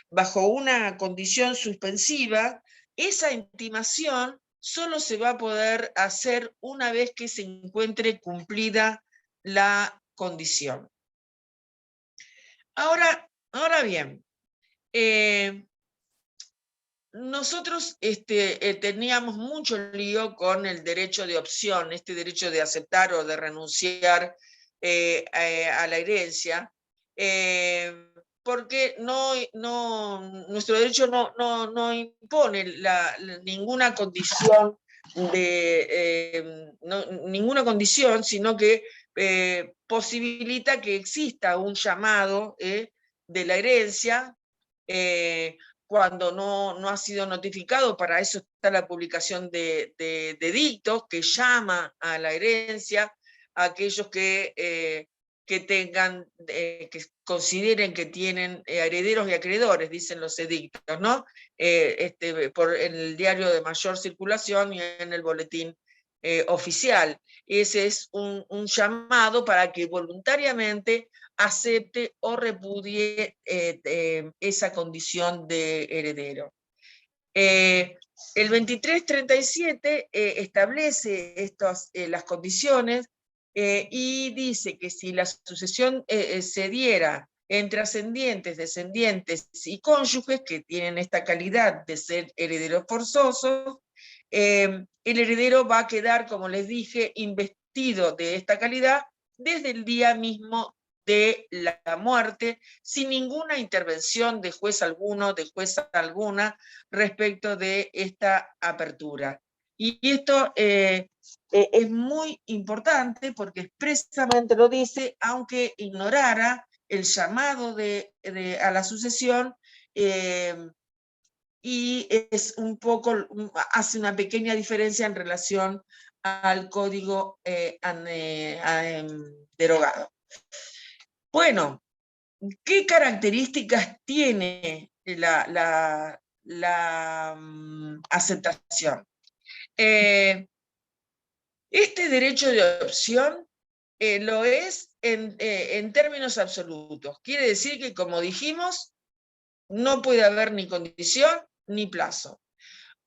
bajo una condición suspensiva, esa intimación solo se va a poder hacer una vez que se encuentre cumplida la condición. Ahora bien, nosotros teníamos mucho lío con el derecho de opción, este derecho de aceptar o de renunciar a la herencia, porque nuestro derecho no impone ninguna condición, ninguna condición, sino que posibilita que exista un llamado de la herencia cuando no ha sido notificado. Para eso está la publicación de edictos que llama a la herencia a aquellos que tengan, que consideren que tienen herederos y acreedores, dicen los edictos, ¿no? En el diario de mayor circulación y en el boletín oficial. Ese es un llamado para que voluntariamente acepte o repudie esa condición de heredero. El 2337 establece las condiciones y dice que si la sucesión se diera entre ascendientes, descendientes y cónyuges que tienen esta calidad de ser herederos forzosos, el heredero va a quedar, como les dije, investido de esta calidad desde el día mismo de la muerte, sin ninguna intervención de juez alguno, de jueza alguna, respecto de esta apertura. Y esto es muy importante porque expresamente lo dice, aunque ignorara el llamado a la sucesión, y es un poco, hace una pequeña diferencia en relación al código derogado. Bueno, ¿qué características tiene la aceptación? Este derecho de opción lo es en términos absolutos. Quiere decir que, como dijimos, no puede haber ni condición ni plazo.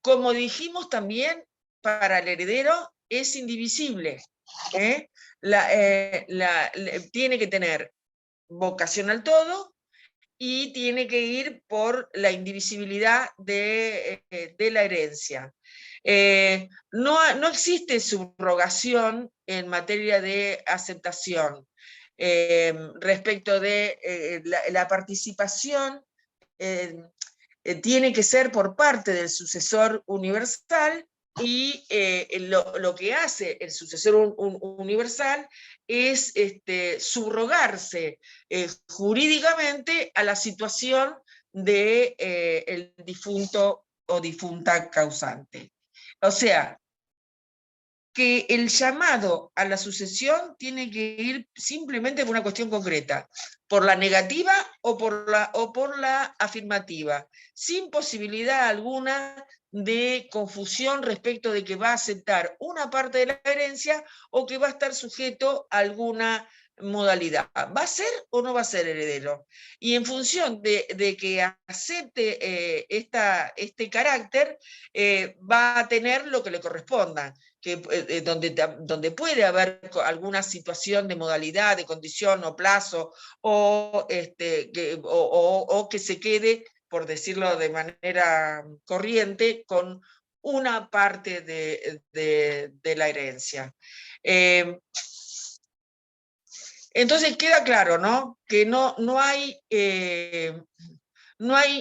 Como dijimos también, para el heredero es indivisible. Tiene que tener vocación al todo y tiene que ir por la indivisibilidad de la herencia. No existe subrogación en materia de aceptación. Respecto de la participación, tiene que ser por parte del sucesor universal, y lo que hace el sucesor universal es subrogarse jurídicamente a la situación de el difunto o difunta causante. O sea, que el llamado a la sucesión tiene que ir simplemente por una cuestión concreta, por la negativa o por la afirmativa, sin posibilidad alguna de confusión respecto de que va a aceptar una parte de la herencia o que va a estar sujeto a alguna modalidad. ¿Va a ser o no va a ser heredero? Y en función de que acepte este carácter, va a tener lo que le corresponda, donde puede haber alguna situación de modalidad, de condición o plazo, o que se quede, por decirlo de manera corriente, con una parte de la herencia. Entonces queda claro, ¿no?, que no hay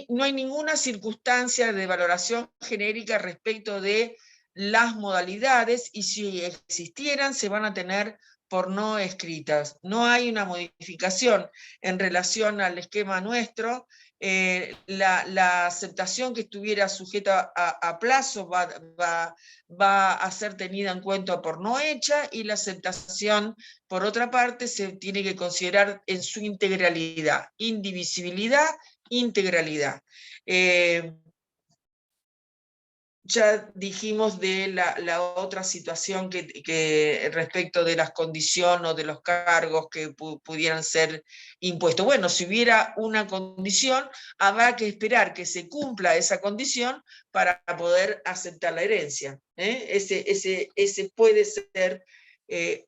ninguna circunstancia de valoración genérica respecto de las modalidades, y si existieran se van a tener por no escritas. No hay una modificación en relación al esquema nuestro. La aceptación que estuviera sujeta a plazo va a ser tenida en cuenta por no hecha, y la aceptación, por otra parte, se tiene que considerar en su integralidad, indivisibilidad, integralidad. Ya dijimos de la otra situación que respecto de las condiciones o de los cargos que pudieran ser impuestos. Bueno, si hubiera una condición, habrá que esperar que se cumpla esa condición para poder aceptar la herencia. Ese puede ser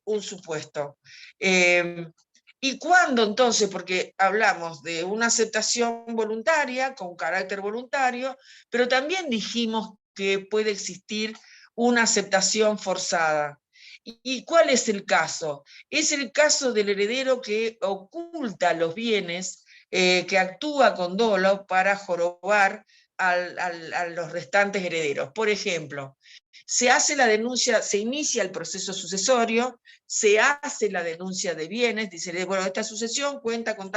un supuesto. ¿Y cuándo entonces? Porque hablamos de una aceptación voluntaria, con carácter voluntario, pero también dijimos que puede existir una aceptación forzada. ¿Y cuál es el caso? Es el caso del heredero que oculta los bienes, que actúa con dolo para jorobar a los restantes herederos. Por ejemplo, se hace la denuncia, se inicia el proceso sucesorio, se hace la denuncia de bienes, dice, bueno, esta sucesión cuenta con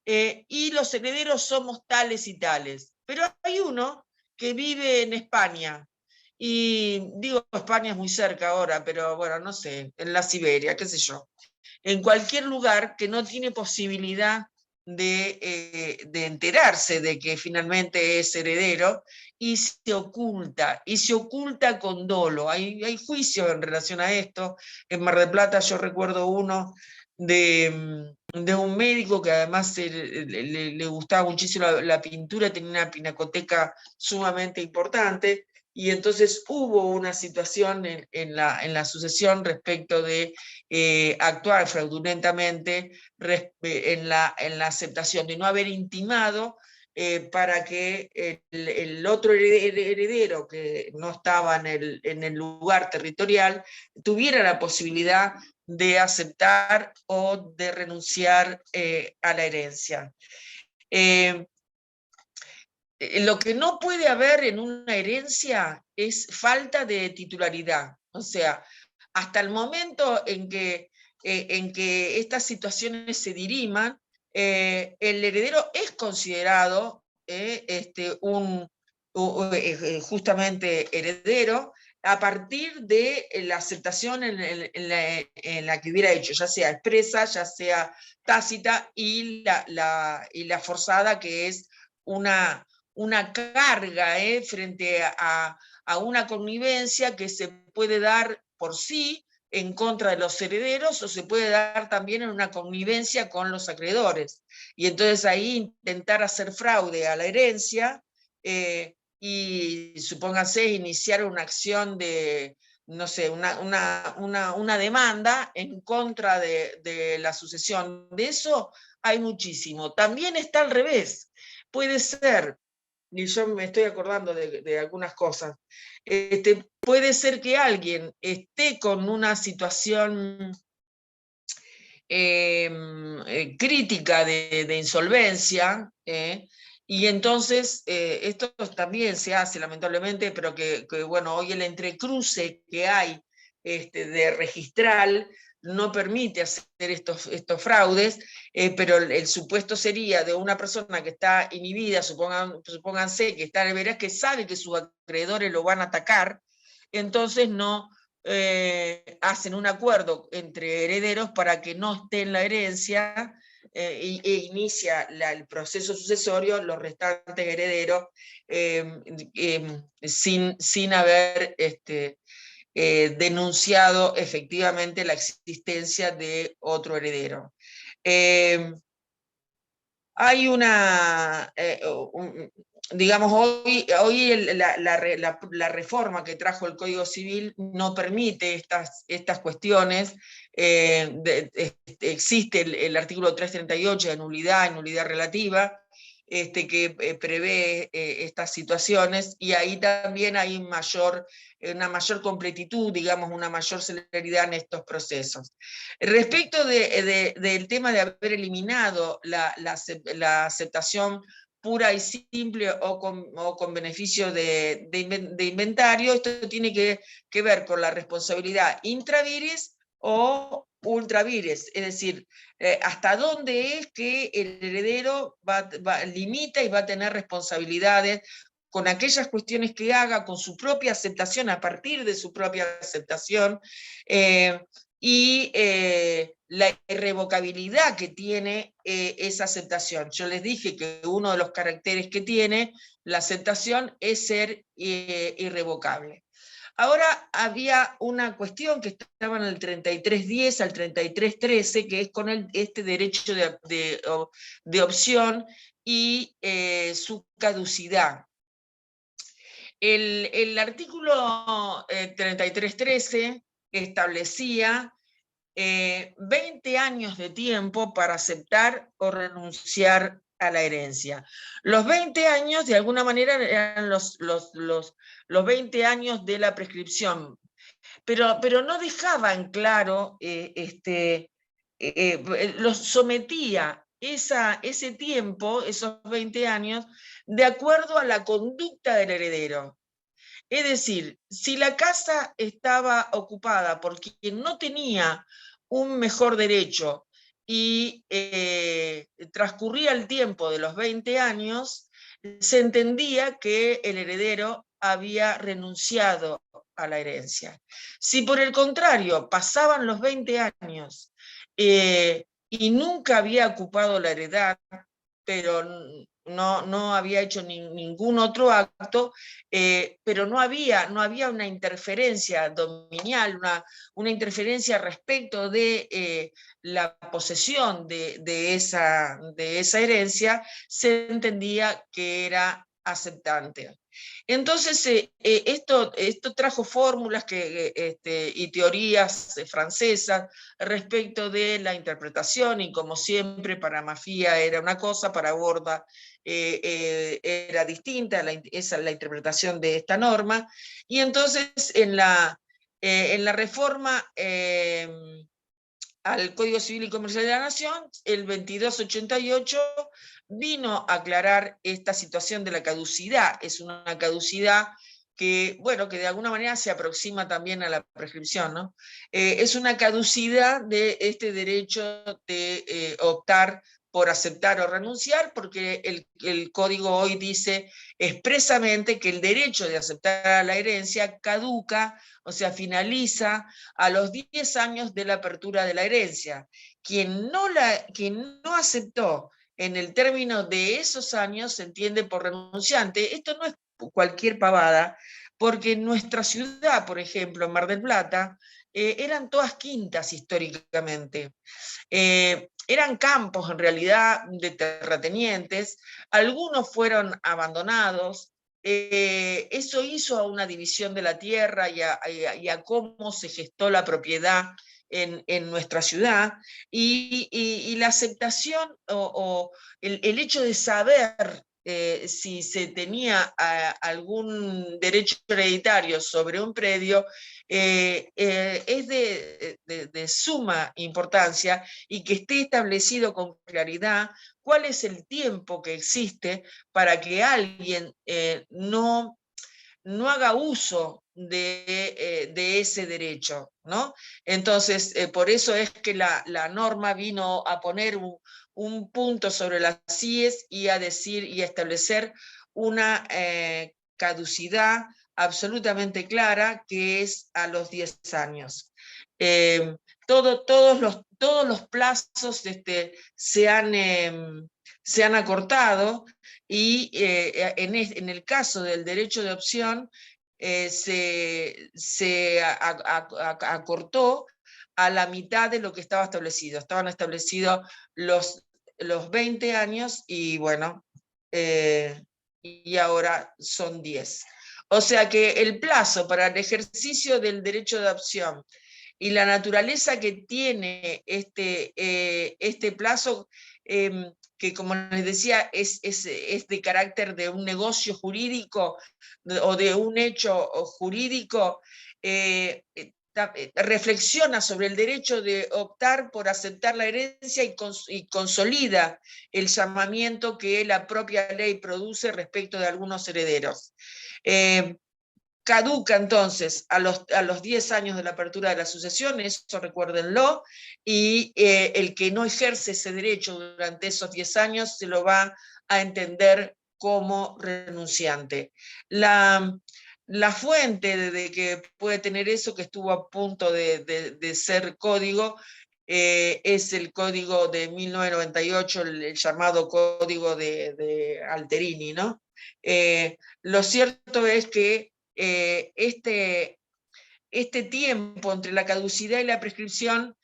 y los herederos somos tales y tales. Pero hay uno que vive en España, y digo, España es muy cerca ahora, pero bueno, no sé, en la Siberia, qué sé yo, en cualquier lugar que no tiene posibilidad de enterarse de que finalmente es heredero, y se oculta con dolo. Hay juicios en relación a esto. En Mar del Plata yo recuerdo uno de un médico que además le gustaba muchísimo la pintura, tenía una pinacoteca sumamente importante, y entonces hubo una situación en la sucesión respecto de actuar fraudulentamente en la aceptación, de no haber intimado para que el otro heredero que no estaba en el lugar territorial tuviera la posibilidad de aceptar o de renunciar a la herencia. Lo que no puede haber en una herencia es falta de titularidad. O sea, hasta el momento en que estas situaciones se diriman, el heredero es considerado justamente heredero a partir de la aceptación en la que hubiera hecho, ya sea expresa, ya sea tácita, y la forzada, que es una carga frente a una connivencia que se puede dar por sí en contra de los herederos, o se puede dar también en una connivencia con los acreedores. Y entonces ahí intentar hacer fraude a la herencia y, supónganse, iniciar una acción de, no sé, una demanda en contra de la sucesión. De eso hay muchísimo. También está al revés. Puede ser, y yo me estoy acordando de algunas cosas, puede ser que alguien esté con una situación crítica de insolvencia, y entonces esto también se hace lamentablemente, pero que bueno, hoy el entrecruce que hay de registral no permite hacer estos fraudes, pero el supuesto sería de una persona que está inhibida, supónganse que está en veras, que sabe que sus acreedores lo van a atacar, entonces no hacen un acuerdo entre herederos para que no esté en la herencia, e inicia el proceso sucesorio, los restantes herederos, sin haber denunciado efectivamente la existencia de otro heredero. Hay digamos, hoy la reforma que trajo el Código Civil no permite estas cuestiones. Existe el artículo 338 de nulidad relativa, que prevé estas situaciones, y ahí también hay una mayor completitud, digamos, una mayor celeridad en estos procesos. Respecto del tema de haber eliminado la aceptación pura y simple o con beneficio de inventario, esto tiene que ver con la responsabilidad intravires o ultravires, es decir, hasta dónde es que el heredero limita y va a tener responsabilidades con aquellas cuestiones que haga, con su propia aceptación, a partir de su propia aceptación, y la irrevocabilidad que tiene esa aceptación. Yo les dije que uno de los caracteres que tiene la aceptación es ser irrevocable. Ahora había una cuestión que estaba en el 3310 al 3313, que es con este derecho de opción y su caducidad. El artículo 3313 establecía 20 años de tiempo para aceptar o renunciar a la herencia. Los 20 años, de alguna manera, eran los 20 años de la prescripción, pero no dejaban claro, los sometía ese tiempo, esos 20 años, de acuerdo a la conducta del heredero. Es decir, si la casa estaba ocupada por quien no tenía un mejor derecho y transcurría el tiempo de los 20 años, se entendía que el heredero había renunciado a la herencia. Si por el contrario pasaban los 20 años y nunca había ocupado la heredad, pero no había hecho ningún otro acto, pero no había una interferencia dominial, una interferencia respecto de la posesión de esa herencia, se entendía que era aceptante. Entonces, esto trajo fórmulas y teorías francesas respecto de la interpretación, y como siempre para Mafia era una cosa, para Borda era distinta esa la interpretación de esta norma, y entonces en la reforma al Código Civil y Comercial de la Nación, el 2288 vino a aclarar esta situación de la caducidad. Es una caducidad que, bueno, que de alguna manera se aproxima también a la prescripción, ¿no? Es una caducidad de este derecho de optar por aceptar o renunciar, porque el código hoy dice expresamente que el derecho de aceptar a la herencia caduca, o sea, finaliza a los 10 años de la apertura de la herencia. Quien no aceptó en el término de esos años se entiende por renunciante. Esto no es cualquier pavada, porque en nuestra ciudad, por ejemplo, en Mar del Plata, eran todas quintas históricamente. Eran campos en realidad de terratenientes, algunos fueron abandonados. Eso hizo a una división de la tierra y a cómo se gestó la propiedad en nuestra ciudad, y la aceptación o el hecho de saber si se tenía algún derecho hereditario sobre un predio es de suma importancia, y que esté establecido con claridad cuál es el tiempo que existe para que alguien no haga uso de ese derecho, ¿no? Entonces, por eso es que la norma vino a poner un punto sobre las IES y a decir y a establecer una caducidad absolutamente clara, que es a los 10 años. Todos los plazos se han acortado, y en el caso del derecho de opción se acortó a la mitad de lo que estaba establecido. Estaban establecidos los 20 años y bueno, y ahora son 10. O sea que el plazo para el ejercicio del derecho de opción y la naturaleza que tiene este plazo, que como les decía, es de carácter de un negocio jurídico o de un hecho jurídico, reflexiona sobre el derecho de optar por aceptar la herencia y consolida el llamamiento que la propia ley produce respecto de algunos herederos. Caduca entonces a los 10 años de la apertura de la sucesión, eso recuérdenlo, y el que no ejerce ese derecho durante esos 10 años se lo va a entender como renunciante. La fuente de que puede tener eso, que estuvo a punto de ser código, es el código de 1998, el llamado código de Alterini, ¿no? Lo cierto es que este tiempo entre la caducidad y la prescripción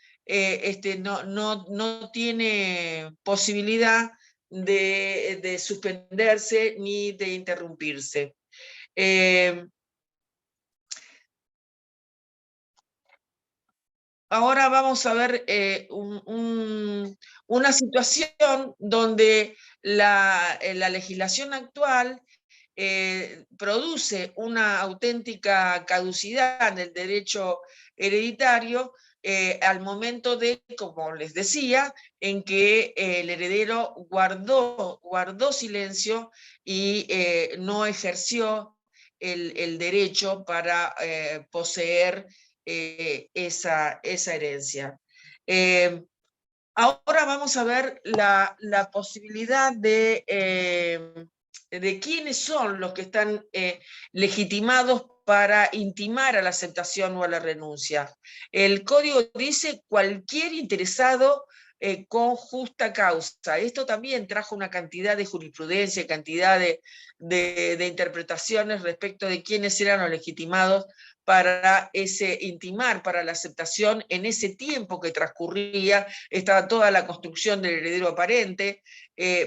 no tiene posibilidad de suspenderse ni de interrumpirse. Ahora vamos a ver una situación donde la legislación actual produce una auténtica caducidad del derecho hereditario al momento de, como les decía, en que el heredero guardó silencio y no ejerció el derecho para poseer esa herencia. Ahora vamos a ver la posibilidad de quiénes son los que están legitimados para intimar a la aceptación o a la renuncia. El código dice cualquier interesado con justa causa. Esto también trajo una cantidad de jurisprudencia, cantidad de interpretaciones respecto de quiénes eran los legitimados para intimar, para la aceptación en ese tiempo que transcurría, estaba toda la construcción del heredero aparente,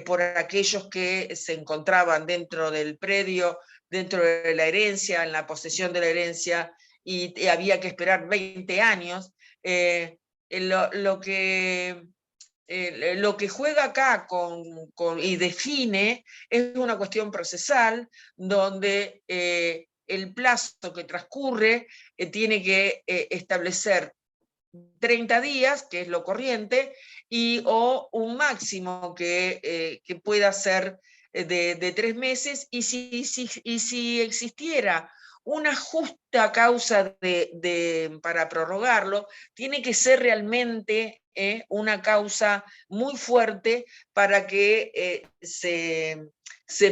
por aquellos que se encontraban dentro del predio, dentro de la herencia, en la posesión de la herencia, y había que esperar 20 años. Lo que juega acá y define es una cuestión procesal, donde el plazo que transcurre tiene que establecer 30 días, que es lo corriente, o un máximo que pueda ser de 3 meses, y si existiera una justa causa para prorrogarlo, tiene que ser realmente una causa muy fuerte para que se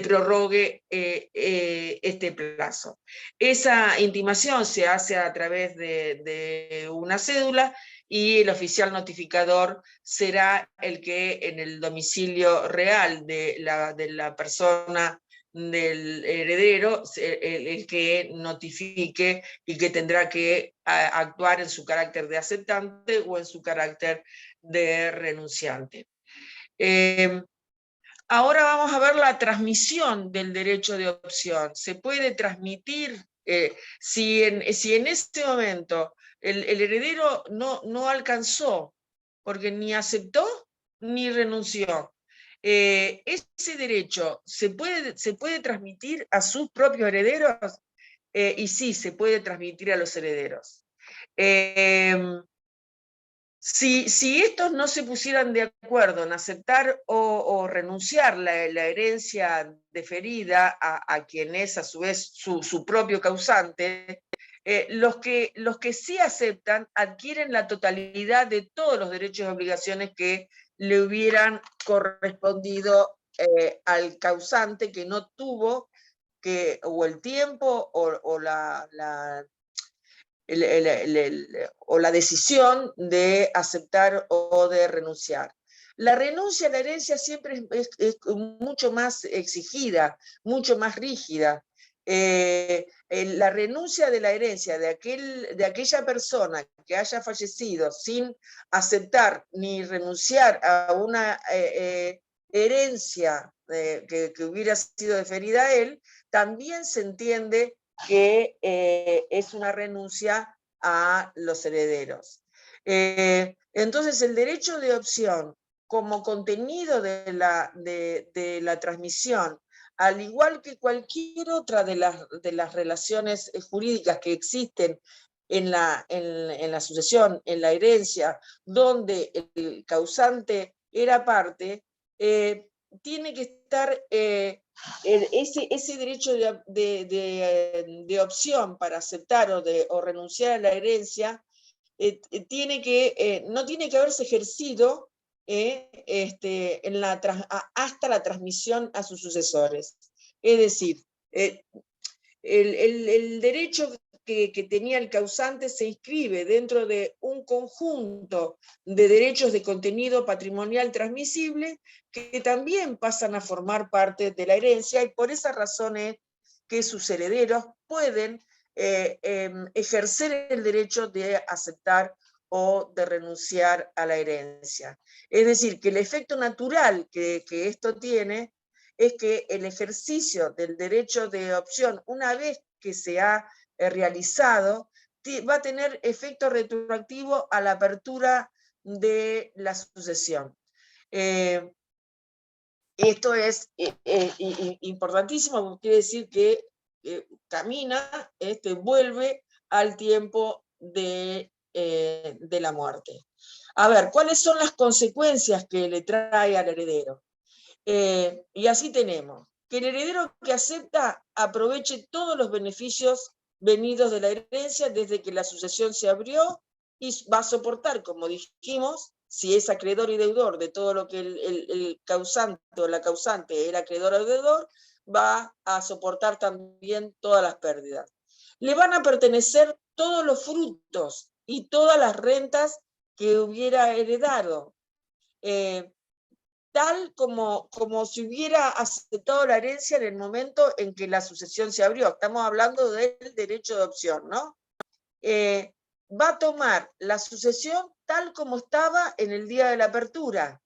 prorrogue este plazo. Esa intimación se hace a través de una cédula, y el oficial notificador será el que en el domicilio real de la persona del heredero, el que notifique y que tendrá que actuar en su carácter de aceptante o en su carácter de renunciante. Ahora vamos a ver la transmisión del derecho de opción. Se puede transmitir, si en este momento el heredero no alcanzó, porque ni aceptó ni renunció, ese derecho se puede transmitir a sus propios herederos, y sí, se puede transmitir a los herederos. Si estos no se pusieran de acuerdo en aceptar o renunciar la herencia deferida a quien es a su vez su propio causante, los que sí aceptan adquieren la totalidad de todos los derechos y obligaciones que le hubieran correspondido al causante, que no tuvo o el tiempo o la decisión de aceptar o de renunciar. La renuncia a la herencia siempre es mucho más exigida, mucho más rígida. La renuncia de la herencia de aquella persona que haya fallecido sin aceptar ni renunciar a una herencia que hubiera sido deferida a él, también se entiende que es una renuncia a los herederos. Entonces, el derecho de opción como contenido de la transmisión, al igual que cualquier otra de las relaciones jurídicas que existen en la sucesión, en la herencia, donde el causante era parte, tiene que estar ese derecho de opción para aceptar o renunciar a la herencia, no tiene que haberse ejercido hasta la transmisión a sus sucesores. Es decir, el derecho que tenía el causante se inscribe dentro de un conjunto de derechos de contenido patrimonial transmisible que también pasan a formar parte de la herencia, y por esa razón es que sus herederos pueden ejercer el derecho de aceptar o de renunciar a la herencia. Es decir, que el efecto natural que esto tiene es que el ejercicio del derecho de opción, una vez que se ha realizado, va a tener efecto retroactivo a la apertura de la sucesión. Esto es importantísimo, porque quiere decir que camina, vuelve al tiempo de la muerte. A ver, ¿cuáles son las consecuencias que le trae al heredero? Y así tenemos que el heredero que acepta aproveche todos los beneficios venidos de la herencia desde que la sucesión se abrió, y va a soportar, como dijimos, si es acreedor y deudor de todo lo que el causante o la causante era acreedor o deudor, va a soportar también todas las pérdidas. Le van a pertenecer todos los frutos y todas las rentas que hubiera heredado, tal como si hubiera aceptado la herencia en el momento en que la sucesión se abrió. Estamos hablando del derecho de opción, ¿no? va a tomar la sucesión tal como estaba en el día de la apertura,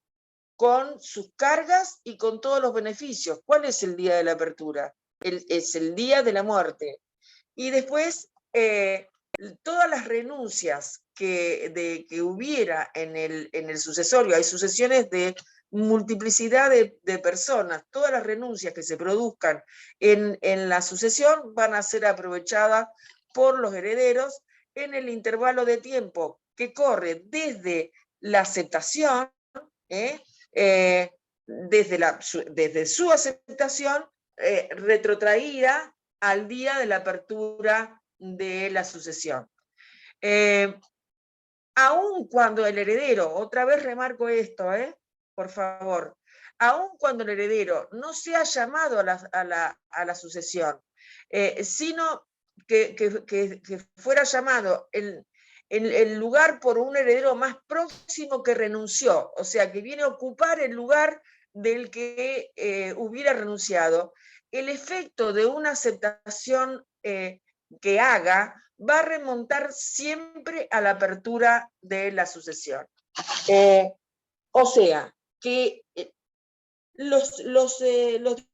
con sus cargas y con todos los beneficios. ¿Cuál es el día de la apertura? Es el día de la muerte. Y después, todas las renuncias que hubiera en el sucesorio, hay sucesiones de multiplicidad de personas, todas las renuncias que se produzcan en la sucesión van a ser aprovechadas por los herederos en el intervalo de tiempo que corre desde la aceptación, desde su aceptación, retrotraída al día de la apertura de la sucesión. Aun cuando el heredero, otra vez remarco esto, por favor, aun cuando el heredero no sea llamado a la sucesión, sino que fuera llamado el lugar por un heredero más próximo que renunció, o sea, que viene a ocupar el lugar del que hubiera renunciado, el efecto de una aceptación que haga va a remontar siempre a la apertura de la sucesión. O sea, que los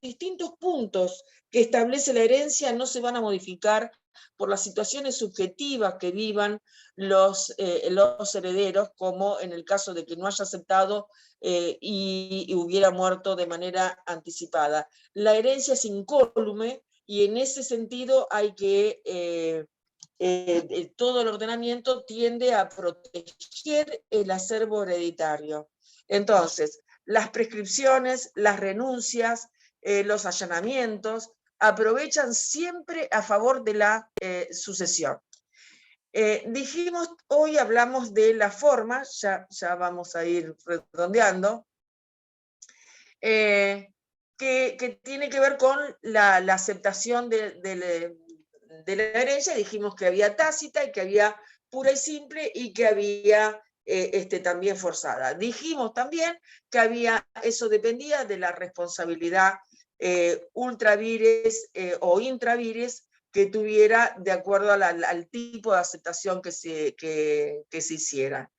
distintos puntos que establece la herencia no se van a modificar por las situaciones subjetivas que vivan los herederos, como en el caso de que no haya aceptado y hubiera muerto de manera anticipada. La herencia es incólume y en ese sentido hay que... todo el ordenamiento tiende a proteger el acervo hereditario. Entonces, las prescripciones, las renuncias, los allanamientos, aprovechan siempre a favor de la sucesión. Dijimos, hoy hablamos de la forma, ya vamos a ir redondeando, que tiene que ver con la aceptación de la herencia. Dijimos que había tácita y que había pura y simple y que había también forzada. Dijimos también que eso dependía de la responsabilidad ultravires o intravires que tuviera de acuerdo al tipo de aceptación que se hiciera.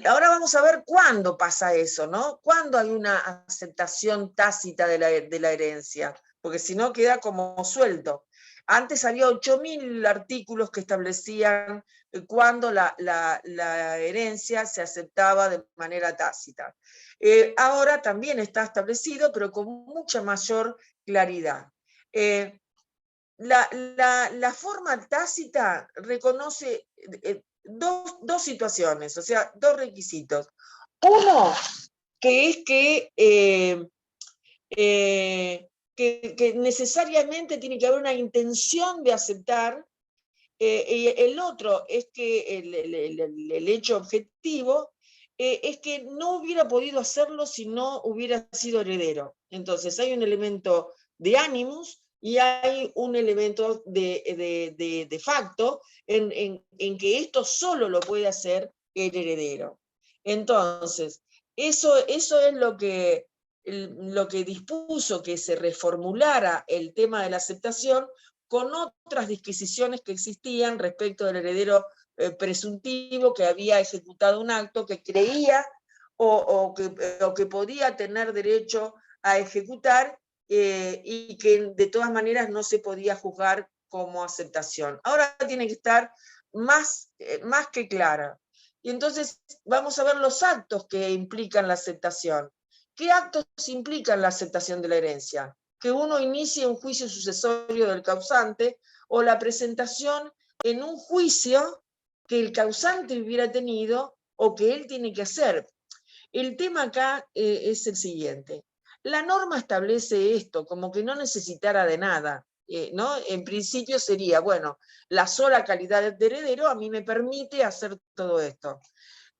Ahora vamos a ver cuándo pasa eso, ¿no? Cuándo hay una aceptación tácita de la herencia, porque si no queda como suelto. Antes había 8.000 artículos que establecían cuándo la herencia se aceptaba de manera tácita. Ahora también está establecido, pero con mucha mayor claridad. La forma tácita reconoce dos situaciones, o sea, dos requisitos. Uno, que es que necesariamente tiene que haber una intención de aceptar, y el otro es que el hecho objetivo es que no hubiera podido hacerlo si no hubiera sido heredero. Entonces hay un elemento de animus y hay un elemento de facto en que esto solo lo puede hacer el heredero. Entonces, eso es lo que dispuso que se reformulara el tema de la aceptación con otras disquisiciones que existían respecto del heredero presuntivo que había ejecutado un acto que creía o que podía tener derecho a ejecutar y que de todas maneras no se podía juzgar como aceptación. Ahora tiene que estar más que clara. Y entonces vamos a ver los actos que implican la aceptación. ¿Qué actos implican la aceptación de la herencia? Que uno inicie un juicio sucesorio del causante o la presentación en un juicio que el causante hubiera tenido o que él tiene que hacer. El tema acá es el siguiente. La norma establece esto, como que no necesitara de nada, ¿no? En principio sería, bueno, la sola calidad de heredero a mí me permite hacer todo esto.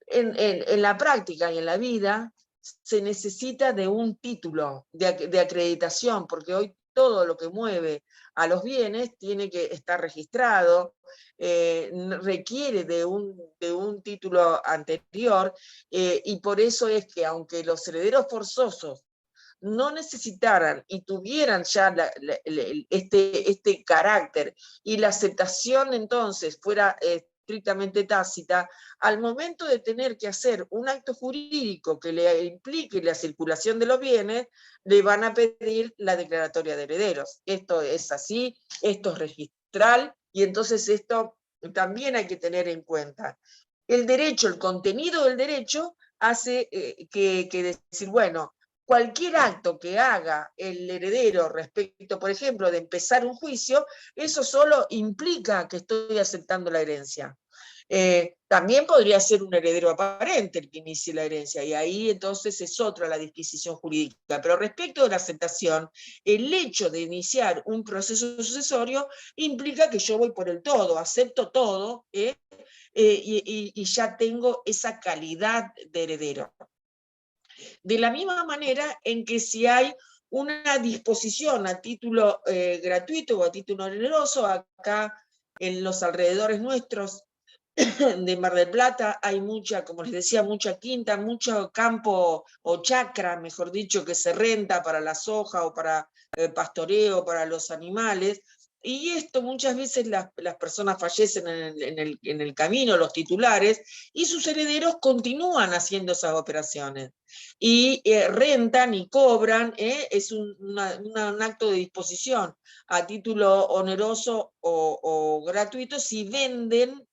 En la práctica y en la vida se necesita de un título de acreditación, porque hoy todo lo que mueve a los bienes tiene que estar registrado, requiere de un título anterior, y por eso es que aunque los herederos forzosos no necesitaran y tuvieran ya este carácter, y la aceptación entonces fuera estrictamente tácita, al momento de tener que hacer un acto jurídico que le implique la circulación de los bienes, le van a pedir la declaratoria de herederos. Esto es así, esto es registral, y entonces esto también hay que tener en cuenta. El derecho, el contenido del derecho hace que decir, bueno, cualquier acto que haga el heredero respecto, por ejemplo, de empezar un juicio, eso solo implica que estoy aceptando la herencia. También podría ser un heredero aparente el que inicie la herencia, y ahí entonces es otra la disquisición jurídica. Pero respecto de la aceptación, el hecho de iniciar un proceso sucesorio implica que yo voy por el todo, acepto todo, y ya tengo esa calidad de heredero. De la misma manera en que si hay una disposición a título gratuito o a título oneroso, acá en los alrededores nuestros de Mar del Plata hay mucha, como les decía, mucha quinta, mucho campo o chacra, mejor dicho, que se renta para la soja o para pastoreo, para los animales. Y esto muchas veces las personas fallecen en el camino, los titulares, y sus herederos continúan haciendo esas operaciones. Y rentan y cobran, es un acto de disposición a título oneroso o gratuito si venden,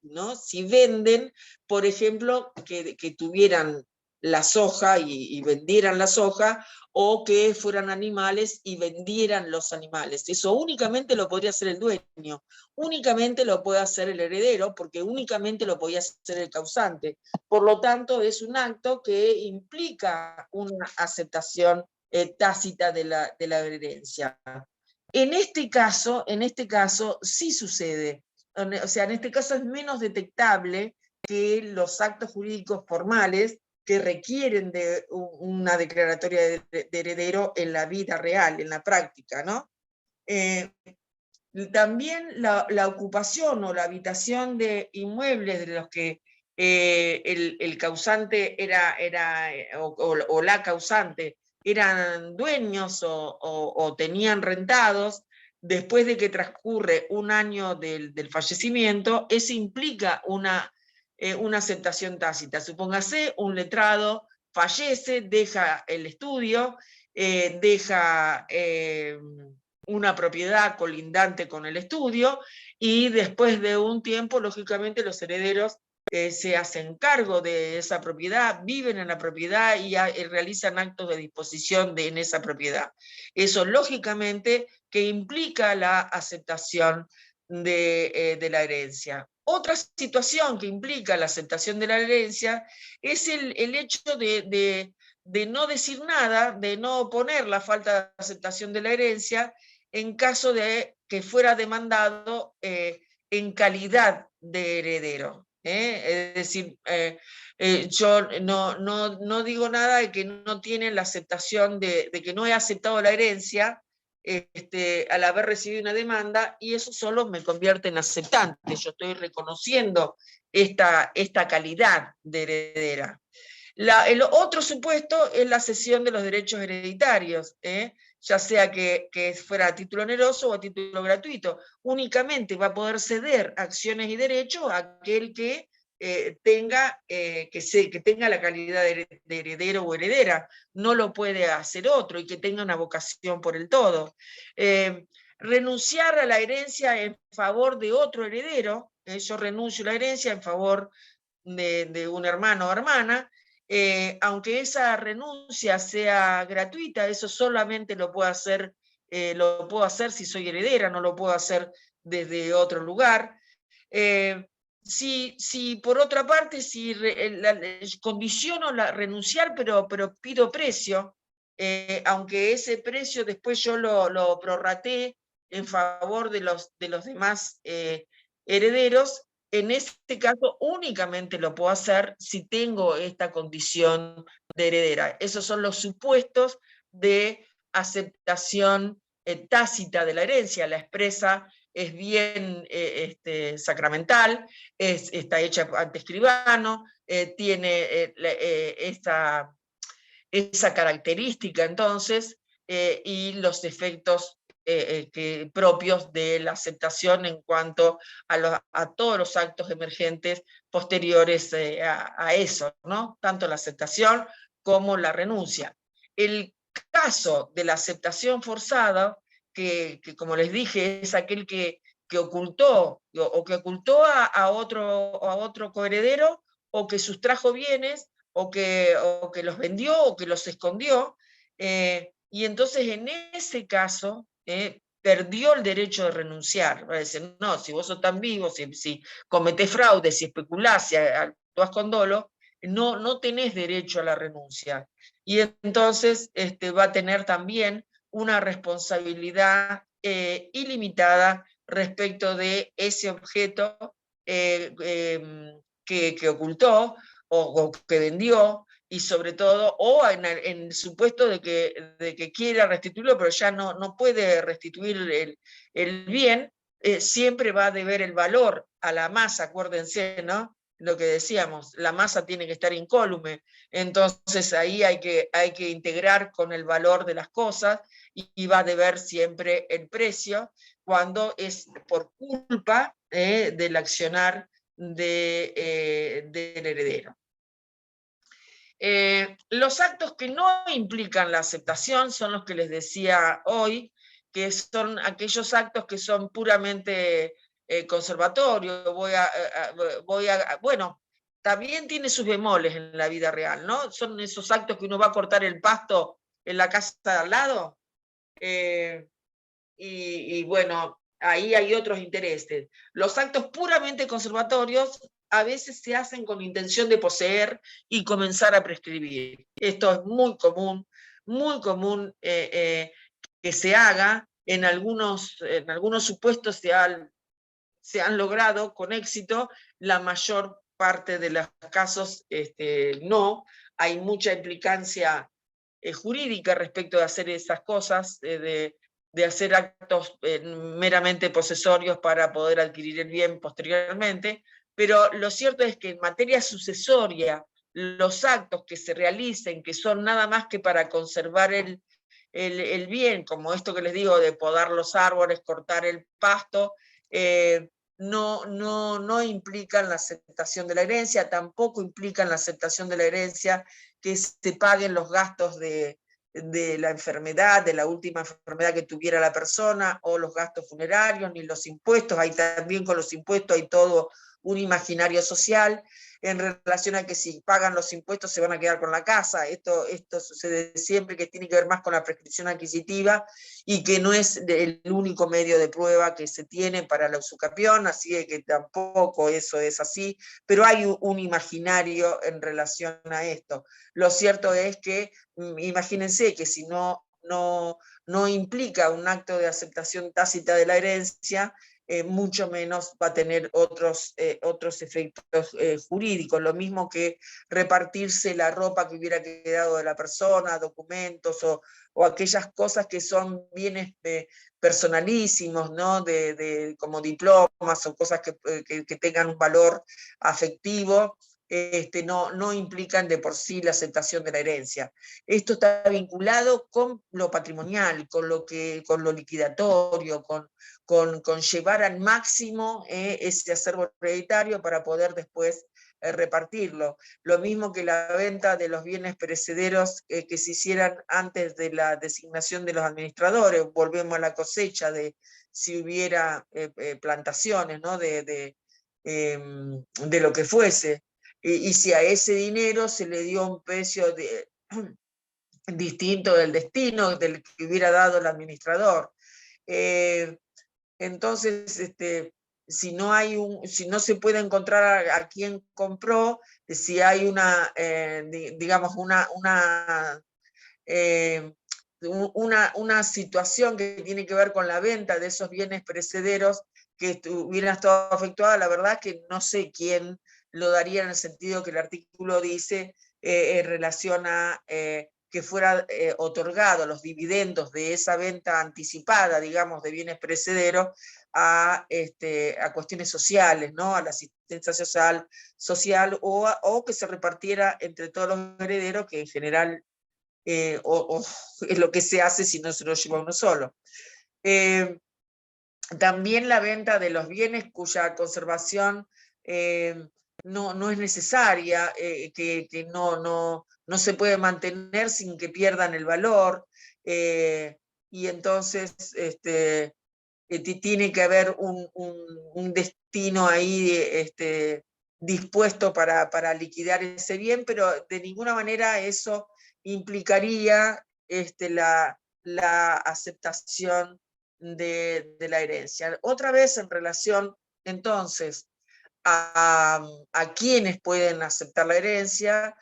¿no? Si venden, por ejemplo, que tuvieran la soja y vendieran la soja, o que fueran animales y vendieran los animales. Eso únicamente lo podría hacer el dueño, únicamente lo puede hacer el heredero, porque únicamente lo podía hacer el causante. Por lo tanto, es un acto que implica una aceptación tácita de la herencia. En este caso sí sucede. O sea, en este caso es menos detectable que los actos jurídicos formales que requieren de una declaratoria de heredero en la vida real, en la práctica, ¿no? También la ocupación o la habitación de inmuebles de los que el causante o la causante eran dueños o tenían rentados, después de que transcurre un año del fallecimiento, eso implica una aceptación tácita. Supóngase, un letrado fallece, deja el estudio, deja una propiedad colindante con el estudio, y después de un tiempo, lógicamente, los herederos se hacen cargo de esa propiedad, viven en la propiedad y realizan actos de disposición en esa propiedad. Eso, lógicamente, que implica la aceptación de la herencia. Otra situación que implica la aceptación de la herencia es el hecho de no decir nada, de no oponer la falta de aceptación de la herencia en caso de que fuera demandado en calidad de heredero. Es decir, yo no digo nada de que no tienen la aceptación de que no he aceptado la herencia al haber recibido una demanda, y eso solo me convierte en aceptante. Yo estoy reconociendo esta calidad de heredera. El otro supuesto es la cesión de los derechos hereditarios, ya sea que fuera a título oneroso o a título gratuito. Únicamente va a poder ceder acciones y derechos a aquel que tenga la calidad de heredero o heredera. No lo puede hacer otro, y que tenga una vocación por el todo. Renunciar a la herencia en favor de otro heredero, yo renuncio a la herencia en favor de un hermano o hermana, aunque esa renuncia sea gratuita, eso solamente lo puedo hacer si soy heredera, no lo puedo hacer desde otro lugar. Si por otra parte, condiciono renunciar, pero pido precio, aunque ese precio después yo lo prorraté en favor de los demás herederos, en este caso únicamente lo puedo hacer si tengo esta condición de heredera. Esos son los supuestos de aceptación tácita de la herencia. La expresa es bien sacramental, está hecha ante escribano, tiene esa característica entonces y los efectos propios de la aceptación en cuanto a todos los actos emergentes posteriores a eso, ¿no? Tanto la aceptación como la renuncia. El caso de la aceptación forzada, que como les dije, es aquel que ocultó o que ocultó a otro coheredero o que sustrajo bienes o que los vendió o que los escondió, y entonces en ese caso perdió el derecho de renunciar. Va a decir, no, si vos sos tan vivo, si cometés fraude, si especulás, si actuás con dolo, no tenés derecho a la renuncia. Y entonces va a tener también una responsabilidad ilimitada respecto de ese objeto que ocultó o que vendió, y sobre todo, o en el supuesto de que quiera restituirlo, pero ya no puede restituir el bien, siempre va a deber el valor a la masa, acuérdense, ¿no? Lo que decíamos, la masa tiene que estar incólume, entonces ahí hay que integrar con el valor de las cosas y va a deber siempre el precio cuando es por culpa del accionar del heredero. Los actos que no implican la aceptación son los que les decía hoy, que son aquellos actos que son puramente conservatorios. Bueno, también tiene sus bemoles en la vida real, ¿no? Son esos actos que uno va a cortar el pasto en la casa de al lado, y bueno, ahí hay otros intereses. Los actos puramente conservatorios a veces se hacen con intención de poseer y comenzar a prescribir. Esto es muy común que se haga. En algunos supuestos se han logrado con éxito, la mayor parte de los casos no. Hay mucha implicancia jurídica respecto de hacer esas cosas, de hacer actos meramente posesorios para poder adquirir el bien posteriormente, pero lo cierto es que en materia sucesoria, los actos que se realicen, que son nada más que para conservar el bien, como esto que les digo de podar los árboles, cortar el pasto, no implican la aceptación de la herencia, tampoco implican la aceptación de la herencia que se paguen los gastos de la enfermedad, de la última enfermedad que tuviera la persona, o los gastos funerarios, ni los impuestos. Hay también con los impuestos hay todo un imaginario social en relación a que si pagan los impuestos se van a quedar con la casa. Esto sucede siempre, que tiene que ver más con la prescripción adquisitiva y que no es el único medio de prueba que se tiene para la usucapión, así que tampoco eso es así, pero hay un imaginario en relación a esto. Lo cierto es que, imagínense que si no implica un acto de aceptación tácita de la herencia, mucho menos va a tener otros efectos jurídicos, lo mismo que repartirse la ropa que hubiera quedado de la persona, documentos o aquellas cosas que son bienes personalísimos, ¿no? Como diplomas o cosas que tengan un valor afectivo. No implican de por sí la aceptación de la herencia. Esto está vinculado con lo patrimonial, con lo liquidatorio, con llevar al máximo ese acervo hereditario para poder después repartirlo. Lo mismo que la venta de los bienes perecederos que se hicieran antes de la designación de los administradores. Volvemos a la cosecha de si hubiera plantaciones, ¿no? de lo que fuese. Y si a ese dinero se le dio un precio distinto del destino del que hubiera dado el administrador. Entonces, si no se puede encontrar a quien compró, si hay una situación que tiene que ver con la venta de esos bienes perecederos que hubieran estado afectuadas, la verdad que no sé quién lo daría, en el sentido que el artículo dice en relación a que fuera otorgado los dividendos de esa venta anticipada, digamos, de bienes perecederos a cuestiones sociales, ¿no? A la asistencia social o que se repartiera entre todos los herederos, que en general o es lo que se hace si no se lo lleva uno solo. También la venta de los bienes cuya conservación no es necesaria, que no se puede mantener sin que pierdan el valor, y entonces tiene que haber un destino ahí dispuesto para liquidar ese bien, pero de ninguna manera eso implicaría la aceptación de la herencia. Otra vez en relación entonces a quienes pueden aceptar la herencia,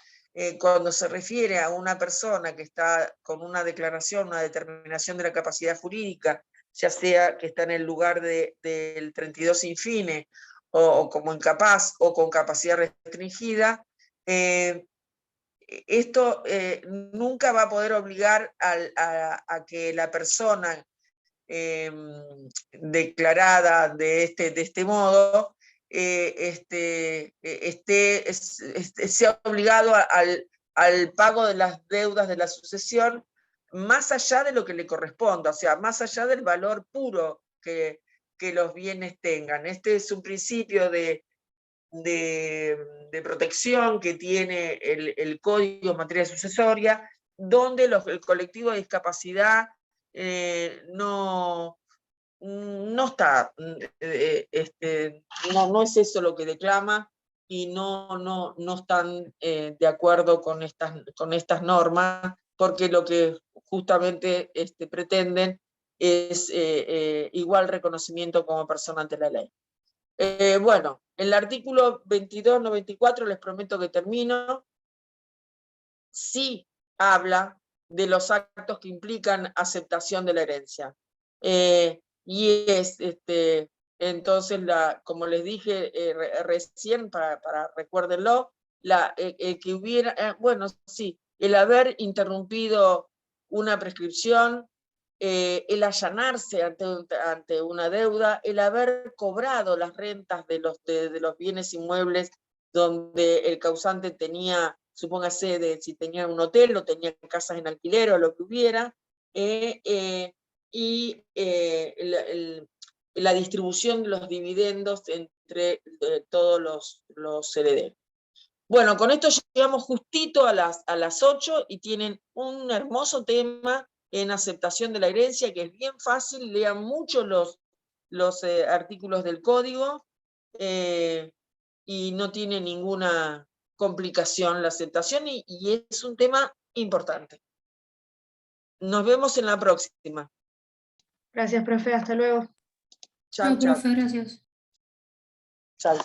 cuando se refiere a una persona que está con una declaración, una determinación de la capacidad jurídica, ya sea que está en el lugar del 32 sin fines, o como incapaz, o con capacidad restringida, esto nunca va a poder obligar a que la persona declarada de este modo sea obligado al pago de las deudas de la sucesión, más allá de lo que le corresponda, o sea, más allá del valor puro que los bienes tengan. Este es un principio de protección que tiene el Código en materia sucesoria, donde el colectivo de discapacidad no está, no es eso lo que declama, y no están de acuerdo con estas normas, porque lo que justamente pretenden es igual reconocimiento como persona ante la ley. Bueno, el artículo 2294, les prometo que termino, sí habla de los actos que implican aceptación de la herencia. Y es, entonces, como les dije recién, para recuérdenlo, que hubiera, bueno, sí, el haber interrumpido una prescripción, el allanarse ante una deuda, el haber cobrado las rentas de los bienes inmuebles donde el causante tenía, supóngase, si tenía un hotel o tenía casas en alquiler o lo que hubiera, y la distribución de los dividendos entre todos los herederos. Bueno, con esto llegamos justito a las 8 y tienen un hermoso tema en aceptación de la herencia, que es bien fácil. Lean mucho los artículos del código, y no tiene ninguna complicación la aceptación, y es un tema importante. Nos vemos en la próxima. Gracias, profe. Hasta luego. Chao, No, profe, gracias. chao.